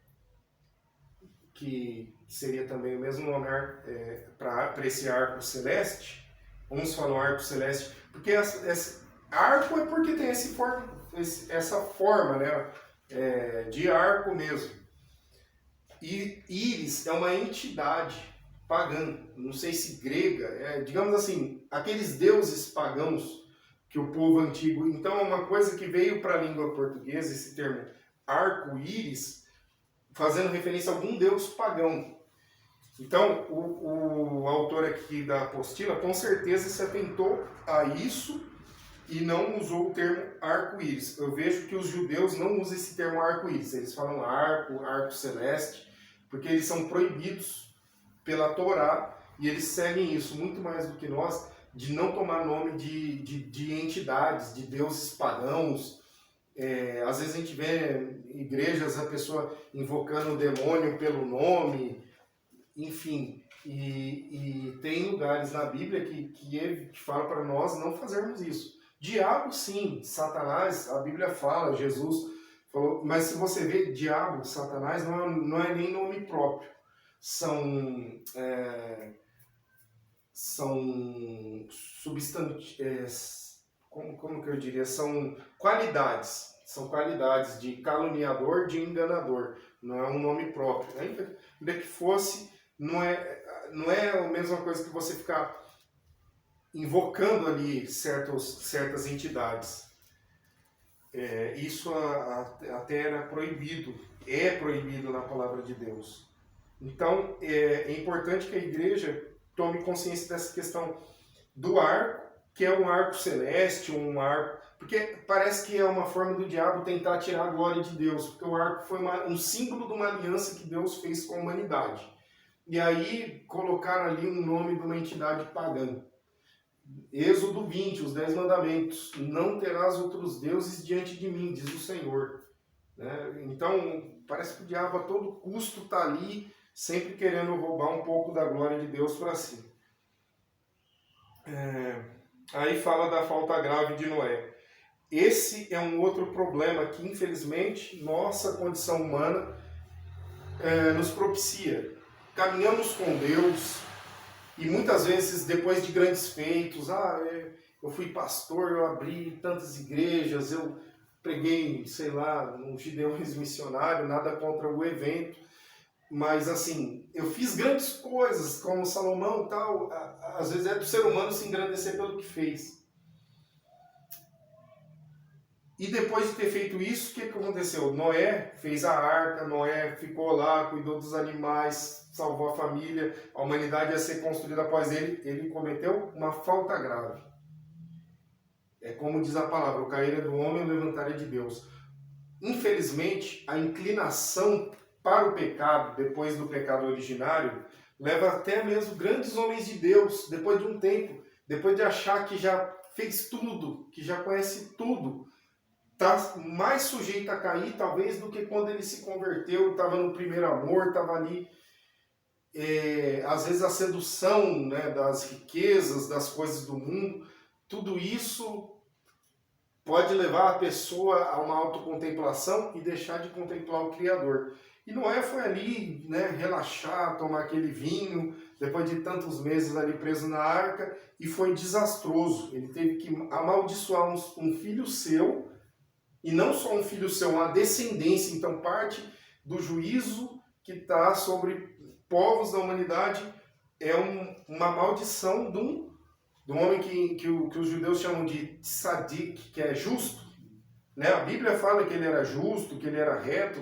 Speaker 1: que seria também o mesmo nome para esse arco celeste. Uns falam arco celeste, porque arco é porque tem essa forma, né, de arco mesmo. E Íris é uma entidade pagã, não sei se grega, digamos assim, aqueles deuses pagãos que o povo antigo... Então é uma coisa que veio para a língua portuguesa, esse termo arco-íris, fazendo referência a algum deus pagão. Então, o autor aqui da apostila, com certeza, se atentou a isso e não usou o termo arco-íris. Eu vejo que os judeus não usam esse termo arco-íris. Eles falam arco celeste, porque eles são proibidos pela Torá e eles seguem isso muito mais do que nós, de não tomar nome de entidades, de deuses pagãos. Às vezes a gente vê em igrejas a pessoa invocando o demônio pelo nome, enfim, e tem lugares na Bíblia que fala para nós não fazermos isso. Diabo sim, Satanás, a Bíblia fala, Jesus falou, mas se você vê diabo, Satanás, não é nem nome próprio, são substantivos, como que eu diria, são qualidades de caluniador, de enganador, não é um nome próprio. Ainda que fosse, não é a mesma coisa que você ficar invocando ali certas entidades. Isso até era proibido, é proibido na palavra de Deus. Então, é importante que a igreja tome consciência dessa questão do arco, que é um arco celeste, um arco... Porque parece que é uma forma do diabo tentar tirar a glória de Deus, porque o arco foi um símbolo de uma aliança que Deus fez com a humanidade. E aí colocaram ali um nome de uma entidade pagã. Êxodo 20, os 10 mandamentos. Não terás outros deuses diante de mim, diz o Senhor. Então, parece que o diabo a todo custo está ali, sempre querendo roubar um pouco da glória de Deus para si. Aí fala da falta grave de Noé. Esse é um outro problema que, infelizmente, nossa condição humana nos propicia. Caminhamos com Deus e muitas vezes, depois de grandes feitos, eu fui pastor, eu abri tantas igrejas, eu preguei, sei lá, um gideões missionário, nada contra o evento, mas assim, eu fiz grandes coisas, como Salomão e tal, às vezes é do ser humano se engrandecer pelo que fez. E depois de ter feito isso, o que aconteceu? Noé fez a arca, Noé ficou lá, cuidou dos animais, salvou a família, a humanidade ia ser construída após ele, ele cometeu uma falta grave. É como diz a palavra, o cair é do homem, o levantar é de Deus. Infelizmente, a inclinação para o pecado, depois do pecado originário, leva até mesmo grandes homens de Deus, depois de um tempo, depois de achar que já fez tudo, que já conhece tudo, está mais sujeito a cair, talvez, do que quando ele se converteu, estava no primeiro amor, estava ali. Às vezes a sedução, né, das riquezas, das coisas do mundo, tudo isso pode levar a pessoa a uma autocontemplação e deixar de contemplar o Criador. E Noé foi ali, né, relaxar, tomar aquele vinho, depois de tantos meses ali preso na arca, e foi desastroso. Ele teve que amaldiçoar um filho seu, e não só um filho seu, uma descendência. Então, parte do juízo que está sobre povos da humanidade é uma maldição de um homem que os judeus chamam de tzadik, que é justo. Né? A Bíblia fala que ele era justo, que ele era reto,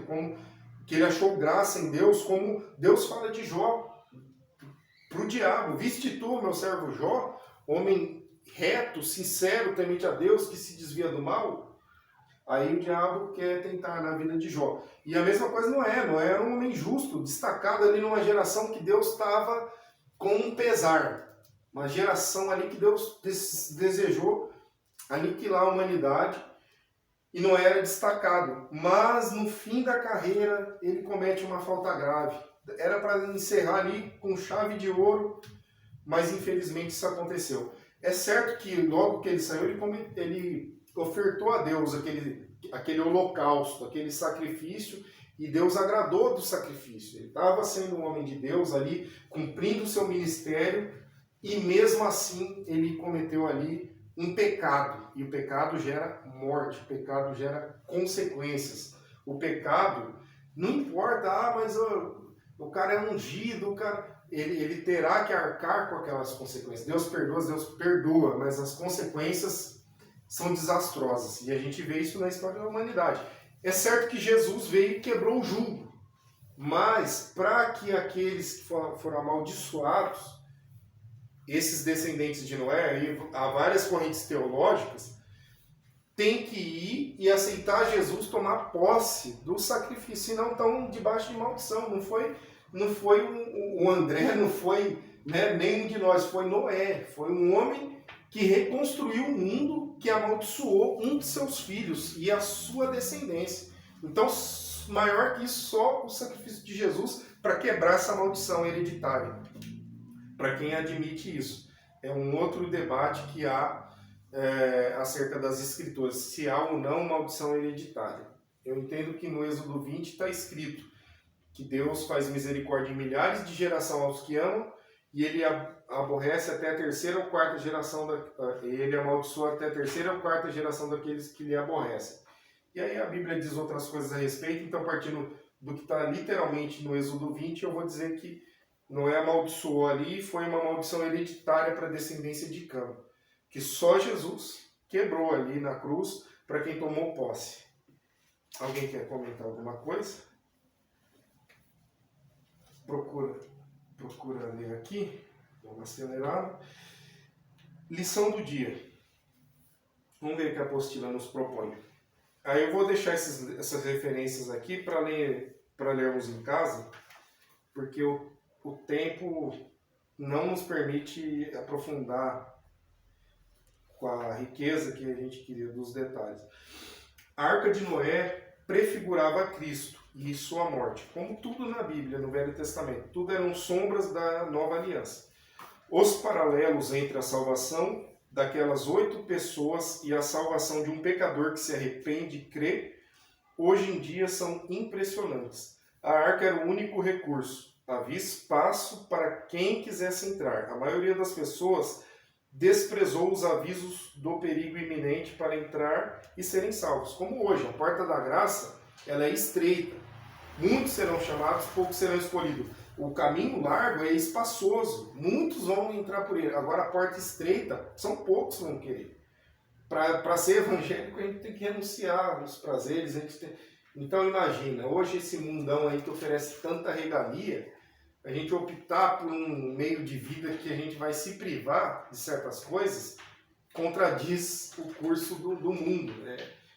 Speaker 1: que ele achou graça em Deus, como Deus fala de Jó para o diabo: viste tu, meu servo Jó, homem reto, sincero, temente a Deus, que se desvia do mal. Aí o diabo quer tentar na vida de Jó. E a mesma coisa Noé. Noé era um homem justo, destacado ali numa geração que Deus estava com um pesar. Uma geração ali que Deus desejou aniquilar a humanidade. E Noé era destacado. Mas no fim da carreira ele comete uma falta grave. Era para encerrar ali com chave de ouro, mas infelizmente isso aconteceu. É certo que logo que ele saiu, ele ofertou a Deus aquele holocausto, aquele sacrifício, e Deus agradou do sacrifício. Ele estava sendo um homem de Deus ali, cumprindo o seu ministério, e mesmo assim ele cometeu ali um pecado. E o pecado gera morte, o pecado gera consequências. O pecado, não importa, mas o cara é ungido, ele terá que arcar com aquelas consequências. Deus perdoa, mas as consequências são desastrosas. E a gente vê isso na história da humanidade. É certo que Jesus veio e quebrou o jugo, mas para que aqueles que foram amaldiçoados, esses descendentes de Noé, e há várias correntes teológicas, tem que ir e aceitar Jesus, tomar posse do sacrifício, senão estão debaixo de maldição. Não foi o André, não foi, né, nenhum de nós, foi Noé. Foi um homem que reconstruiu o mundo, que amaldiçoou um de seus filhos e a sua descendência. Então, maior que isso, só o sacrifício de Jesus para quebrar essa maldição hereditária. Para quem admite isso. É um outro debate que há acerca das escrituras, se há ou não maldição hereditária. Eu entendo que no Êxodo 20 está escrito que Deus faz misericórdia em milhares de gerações aos que amam, e ele aborrece até a terceira ou quarta geração, ele amaldiçoa até a terceira ou quarta geração daqueles que lhe aborrecem. E aí a Bíblia diz outras coisas a respeito, então partindo do que está literalmente no Êxodo 20, eu vou dizer que Noé amaldiçoou ali, foi uma maldição hereditária para a descendência de Cã, que só Jesus quebrou ali na cruz para quem tomou posse. Alguém quer comentar alguma coisa? Procura ler aqui. Vamos acelerar. Lição do dia. Vamos ver o que a apostila nos propõe. Aí eu vou deixar essas referências aqui para lermos em casa, porque o tempo não nos permite aprofundar com a riqueza que a gente queria dos detalhes. A Arca de Noé prefigurava Cristo e sua morte, como tudo na Bíblia, no Velho Testamento. Tudo eram sombras da Nova Aliança. Os paralelos entre a salvação daquelas 8 pessoas e a salvação de um pecador que se arrepende e crê, hoje em dia são impressionantes. A arca era o único recurso. Havia espaço para quem quisesse entrar. A maioria das pessoas desprezou os avisos do perigo iminente para entrar e serem salvos. Como hoje, a porta da graça ela é estreita. Muitos serão chamados, poucos serão escolhidos. O caminho largo é espaçoso. Muitos vão entrar por ele. Agora, a porta estreita, são poucos que vão querer. Para ser evangélico, a gente tem que renunciar aos prazeres. Então, imagina, hoje esse mundão aí que oferece tanta regalia, a gente optar por um meio de vida que a gente vai se privar de certas coisas, contradiz o curso do mundo. Né?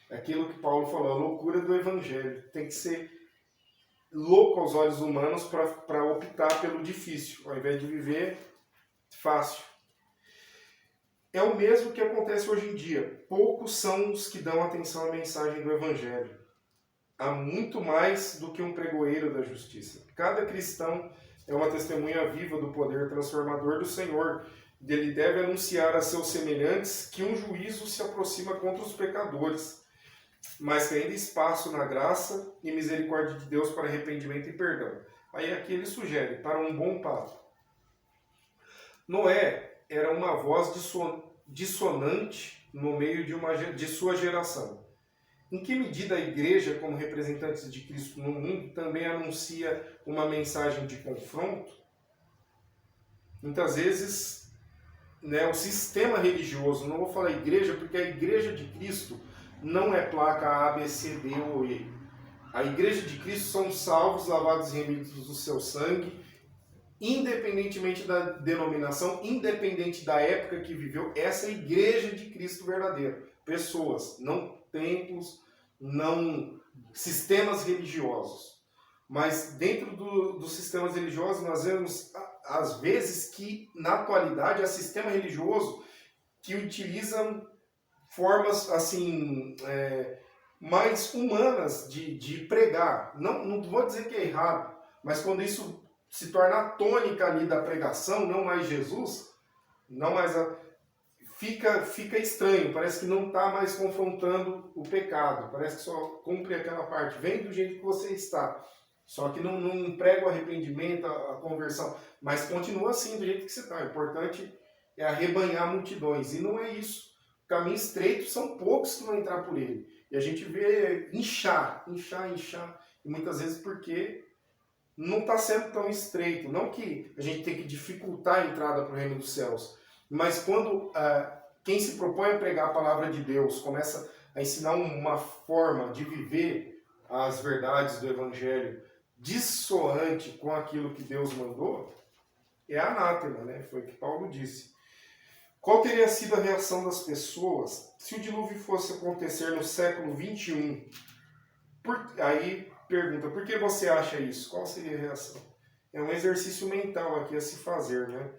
Speaker 1: É aquilo que Paulo falou, a loucura do evangelho. Tem que ser louco aos olhos humanos para optar pelo difícil, ao invés de viver fácil. É o mesmo que acontece hoje em dia. Poucos são os que dão atenção à mensagem do evangelho. Há muito mais do que um pregoeiro da justiça. Cada cristão é uma testemunha viva do poder transformador do Senhor. Ele deve anunciar a seus semelhantes que um juízo se aproxima contra os pecadores, mas que ainda há espaço na graça e misericórdia de Deus para arrependimento e perdão. Aí aqui ele sugere, para um bom papo, Noé era uma voz dissonante no meio de sua geração. Em que medida a igreja, como representante de Cristo no mundo, também anuncia uma mensagem de confronto? Muitas vezes, né, o sistema religioso, não vou falar igreja, porque a igreja de Cristo não é placa A, B, C, D ou E. A igreja de Cristo são salvos, lavados e remidos do seu sangue, independentemente da denominação, independente da época que viveu. Essa é a igreja de Cristo verdadeira. Pessoas, não templos, não sistemas religiosos. Mas dentro dos sistemas religiosos nós vemos, às vezes, que na atualidade há sistema religioso que utilizam formas assim mais humanas de pregar. Não vou dizer que é errado, mas quando isso se torna a tônica ali da pregação, não mais Jesus, não mais fica estranho, parece que não está mais confrontando o pecado, parece que só cumpre aquela parte, vem do jeito que você está, só que não prega o arrependimento, a conversão, mas continua assim do jeito que você está. O importante é arrebanhar multidões, e não é isso. O caminho estreito são poucos que vão entrar por ele, e a gente vê inchar, e muitas vezes porque não está sendo tão estreito. Não que a gente tem que dificultar a entrada para o reino dos céus, mas quando quem se propõe a pregar a palavra de Deus começa a ensinar uma forma de viver as verdades do Evangelho dissoante com aquilo que Deus mandou, é anátema, né? Foi o que Paulo disse. Qual teria sido a reação das pessoas se o dilúvio fosse acontecer no século 21? Aí pergunta, por que você acha isso? Qual seria a reação? É um exercício mental aqui a se fazer, né?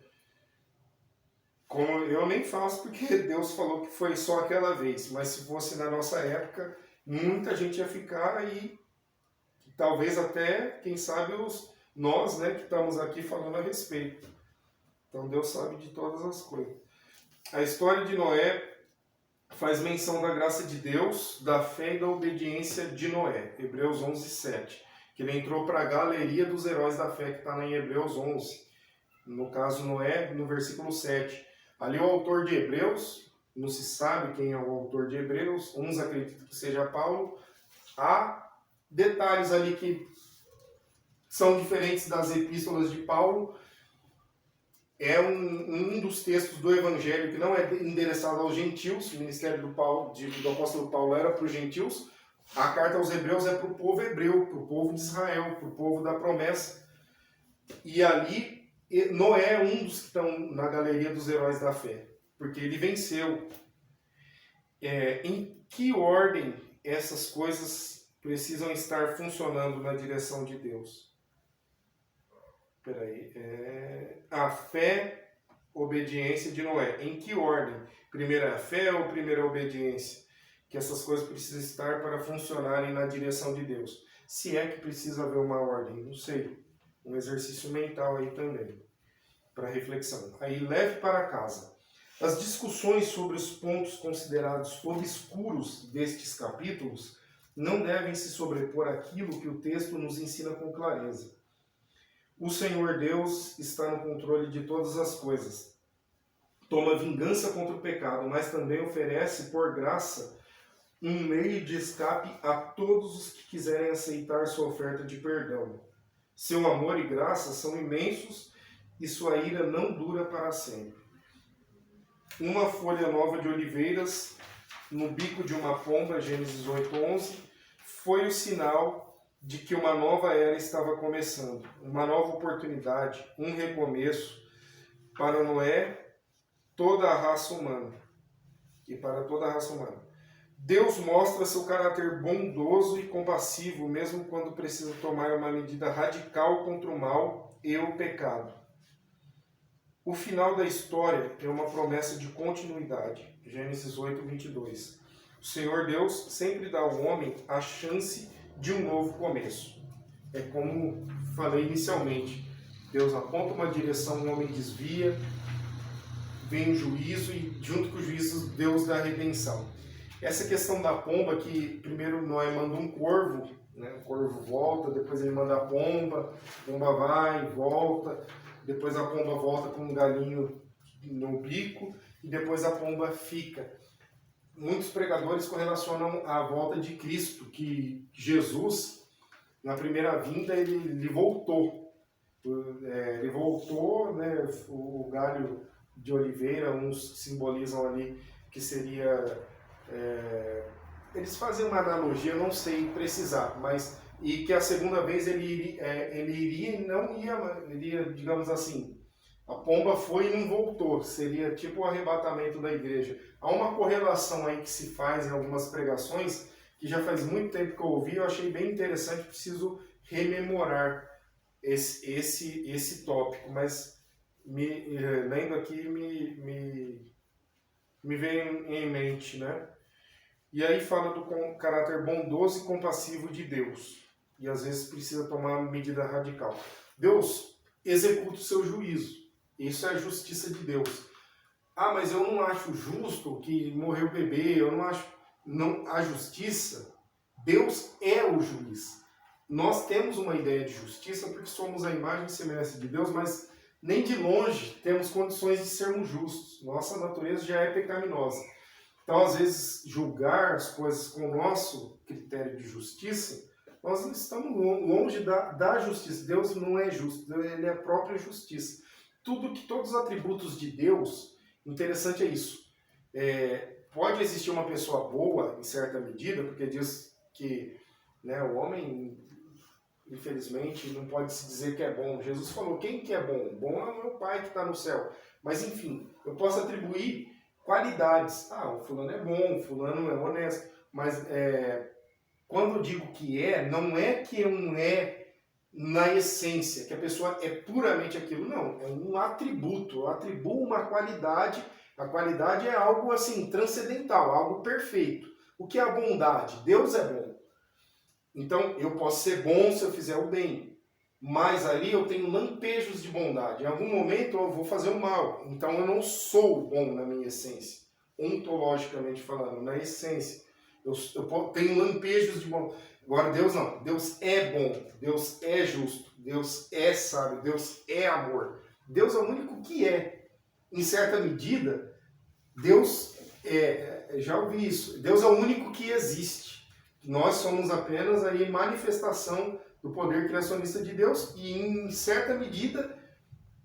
Speaker 1: Como eu nem faço porque Deus falou que foi só aquela vez, mas se fosse na nossa época, muita gente ia ficar aí, talvez até, quem sabe, nós, né, que estamos aqui falando a respeito. Então Deus sabe de todas as coisas. A história de Noé faz menção da graça de Deus, da fé e da obediência de Noé, Hebreus 11, 7. Que ele entrou para a galeria dos heróis da fé, que está lá em Hebreus 11. No caso, Noé, no versículo 7. Ali o autor de Hebreus, não se sabe quem é o autor de Hebreus, uns acreditam que seja Paulo. Há detalhes ali que são diferentes das epístolas de Paulo. É um dos textos do Evangelho que não é endereçado aos gentios. O ministério do apóstolo Paulo era para os gentios. A carta aos Hebreus é para o povo hebreu, para o povo de Israel, para o povo da promessa. E ali, Noé é um dos que estão na galeria dos heróis da fé, porque ele venceu. Em que ordem essas coisas precisam estar funcionando na direção de Deus? A fé, obediência de Noé. Em que ordem? Primeiro é a fé ou primeiro a obediência? Que essas coisas precisam estar para funcionarem na direção de Deus. Se é que precisa haver uma ordem, não sei. Um exercício mental aí também, para reflexão. Aí leve para casa. As discussões sobre os pontos considerados obscuros destes capítulos não devem se sobrepor àquilo que o texto nos ensina com clareza. O Senhor Deus está no controle de todas as coisas. Toma vingança contra o pecado, mas também oferece, por graça, um meio de escape a todos os que quiserem aceitar sua oferta de perdão. Seu amor e graça são imensos e sua ira não dura para sempre. Uma folha nova de oliveiras no bico de uma pomba, Gênesis 8:11, foi o sinal de que uma nova era estava começando, uma nova oportunidade, um recomeço para Noé, toda a raça humana. E para toda a raça humana. Deus mostra seu caráter bondoso e compassivo, mesmo quando precisa tomar uma medida radical contra o mal e o pecado. O final da história é uma promessa de continuidade. Gênesis 8:22. O Senhor Deus sempre dá ao homem a chance de um novo começo. É como falei inicialmente. Deus aponta uma direção, o homem desvia, vem o juízo e junto com o juízo Deus dá a redenção. Essa questão da pomba, que primeiro Noé manda um corvo, né? O corvo volta, depois ele manda a pomba vai, volta, depois a pomba volta com um galinho no bico e depois a pomba fica. Muitos pregadores correlacionam a volta de Cristo, que Jesus, na primeira vinda, ele voltou. Ele voltou, né, o galho de oliveira, uns simbolizam ali que seria... eles fazem uma analogia, eu não sei precisar, mas... E que a segunda vez ele iria e não iria, digamos assim, a pomba foi e não voltou, seria tipo o arrebatamento da igreja. Há uma correlação aí que se faz em algumas pregações, que já faz muito tempo que eu ouvi, eu achei bem interessante, preciso rememorar esse tópico, mas lendo aqui me veio em mente, né? E aí fala do caráter bondoso e compassivo de Deus. E às vezes precisa tomar uma medida radical. Deus executa o seu juízo. Isso é a justiça de Deus. Ah, mas eu não acho justo que morreu o bebê, eu não acho... Não, a justiça, Deus é o juiz. Nós temos uma ideia de justiça porque somos a imagem e semelhança de Deus, mas nem de longe temos condições de sermos justos. Nossa natureza já é pecaminosa. Então, às vezes, julgar as coisas com o nosso critério de justiça, nós estamos longe da justiça. Deus não é justo, ele é a própria justiça. Todos os atributos de Deus, interessante é isso. Pode existir uma pessoa boa, em certa medida, porque diz que, né, o homem, infelizmente, não pode se dizer que é bom. Jesus falou, quem que é bom? Bom é o meu Pai que está no céu. Mas, enfim, eu posso atribuir qualidades. Ah, o fulano é bom, o fulano é honesto. Mas quando eu digo que não é que não é na essência, que a pessoa é puramente aquilo. Não, é um atributo. Eu atribuo uma qualidade. A qualidade é algo assim, transcendental, algo perfeito. O que é a bondade? Deus é bom. Então, eu posso ser bom se eu fizer o bem. Mas ali eu tenho lampejos de bondade. Em algum momento eu vou fazer o mal. Então eu não sou bom na minha essência. Ontologicamente falando, na essência. Eu tenho lampejos de bondade. Agora Deus não. Deus é bom. Deus é justo. Deus é sábio. Deus é amor. Deus é o único que é. Em certa medida, Deus já ouvi isso. Deus é o único que existe. Nós somos apenas aí manifestação do poder criacionista de Deus e, em certa medida,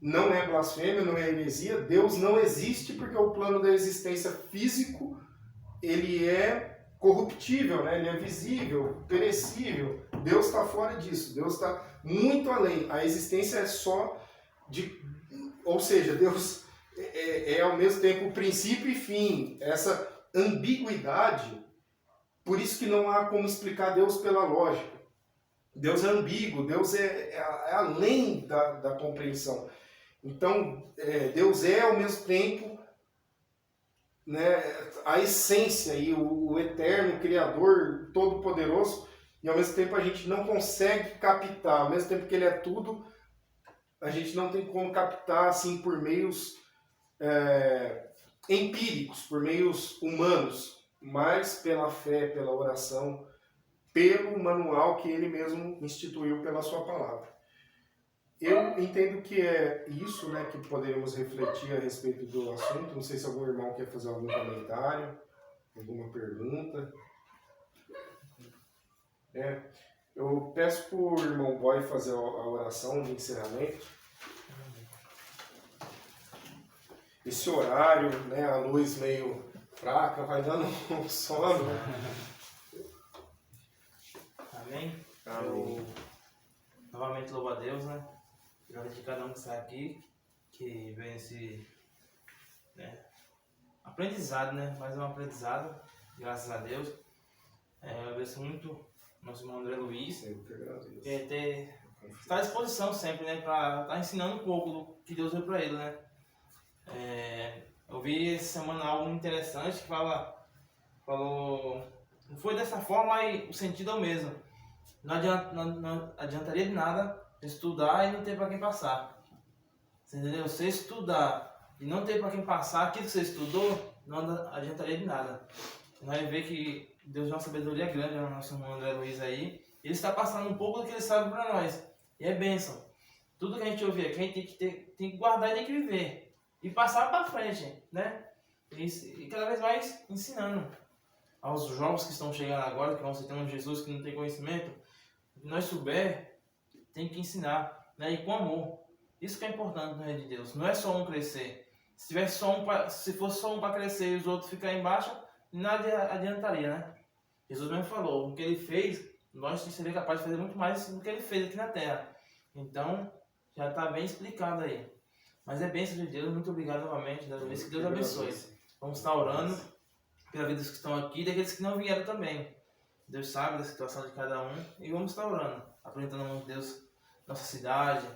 Speaker 1: não é blasfêmia, não é heresia. Deus não existe porque o plano da existência físico ele é corruptível, né? Ele é visível, perecível. Deus está fora disso. Deus está muito além. A existência é só de... Ou seja, Deus é ao mesmo tempo princípio e fim. Essa ambiguidade, por isso que não há como explicar Deus pela lógica. Deus é ambíguo, Deus é além da compreensão. Então, Deus é ao mesmo tempo, né, a essência e o eterno Criador Todo-Poderoso, e ao mesmo tempo a gente não consegue captar, ao mesmo tempo que Ele é tudo, a gente não tem como captar assim por meios empíricos, por meios humanos, mas pela fé, pela oração, pelo manual que ele mesmo instituiu pela sua palavra. Eu entendo que é isso, né, que poderíamos refletir a respeito do assunto. Não sei se algum irmão quer fazer algum comentário, alguma pergunta. Eu peço para o irmão Boy fazer a oração de encerramento. Esse horário, né, a luz meio fraca, vai dando um sono.
Speaker 5: Amém?
Speaker 1: Amém.
Speaker 5: Eu novamente louvo a Deus, né? Obrigado de cada um que está aqui, que vem esse aprendizado, né? Mais um aprendizado, graças a Deus. Eu agradeço muito nosso irmão André Luiz,
Speaker 1: Eu que agradeço.
Speaker 5: está à disposição sempre, né? Para estar ensinando um pouco do que Deus deu para ele, né? Eu vi essa semana algo interessante que falou, não foi dessa forma, mas o sentido é o mesmo. Não adiantaria de nada estudar e não ter para quem passar. Você entendeu? Você estudar e não ter para quem passar aquilo que você estudou, não adiantaria de nada. Nós vamos ver que Deus deu uma sabedoria grande ao nosso irmão André Luiz aí. Ele está passando um pouco do que ele sabe para nós. E é bênção. tudo que a gente ouvir aqui, a gente tem que guardar e tem que viver. E passar para frente, né? E cada vez mais ensinando aos jovens que estão chegando agora, que vão aceitando Jesus, que não tem conhecimento, se nós souber, tem que ensinar, né? E com amor. Isso que é importante no reino de Deus. Não é só um crescer. Se fosse só um para crescer e os outros ficarem embaixo, nada adiantaria, né? Jesus mesmo falou, o que ele fez, nós seríamos capazes de fazer muito mais do que ele fez aqui na terra. Então, já está bem explicado aí. Mas é bênção de Deus, muito obrigado novamente, que Deus abençoe. Vamos estar orando pela vida dos que estão aqui e daqueles que não vieram também. Deus sabe da situação de cada um e vamos estar orando, apresentando a mão de Deus nossa cidade,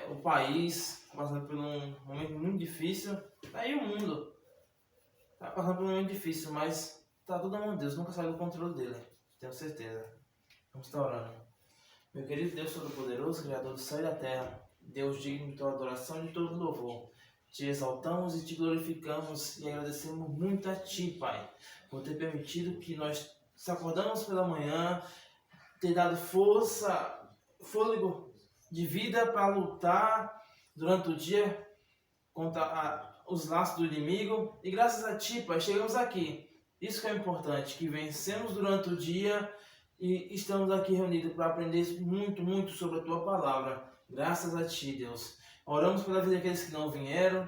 Speaker 5: o país, passando por um momento muito difícil, aí o mundo está passando por um momento difícil, mas está tudo na mão de Deus, nunca sai do controle dele, tenho certeza. Vamos estar orando. Meu querido Deus Todo-Poderoso, Criador do céu e da terra, Deus digno de toda adoração e de todo louvor, te exaltamos e te glorificamos e agradecemos muito a Ti, Pai, por ter permitido que nós se acordamos pela manhã, ter dado força, fôlego de vida para lutar durante o dia contra os laços do inimigo. E graças a Ti, Pai, chegamos aqui. Isso que é importante, que vencemos durante o dia e estamos aqui reunidos para aprender muito, muito sobre a Tua Palavra. Graças a Ti, Deus. Oramos pela vida daqueles que não vieram,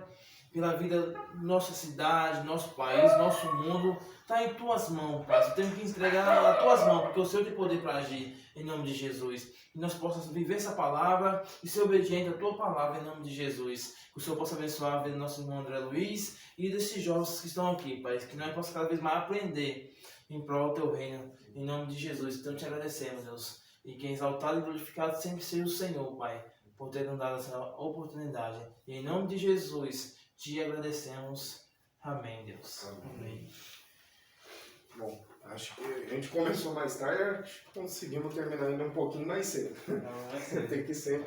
Speaker 5: pela vida da nossa cidade, nosso país, nosso mundo. Está em Tuas mãos, Pai. Nós temos que entregar nas Tuas mãos, porque o Senhor tem poder para agir, em nome de Jesus. Que nós possamos viver essa palavra e ser obediente à Tua palavra, em nome de Jesus. Que o Senhor possa abençoar a vida do nosso irmão André Luiz e desses jovens que estão aqui, Pai. Que nós possamos cada vez mais aprender em prol do Teu reino, em nome de Jesus. Então te agradecemos, Deus. E que exaltado e glorificado sempre seja o Senhor, Pai, por ter nos dado essa oportunidade. E em nome de Jesus, te agradecemos. Amém, Deus. Amém.
Speaker 1: Bom, acho que a gente começou mais tarde, acho que conseguimos terminar ainda um pouquinho mais cedo.
Speaker 5: Não,
Speaker 1: Tem que ser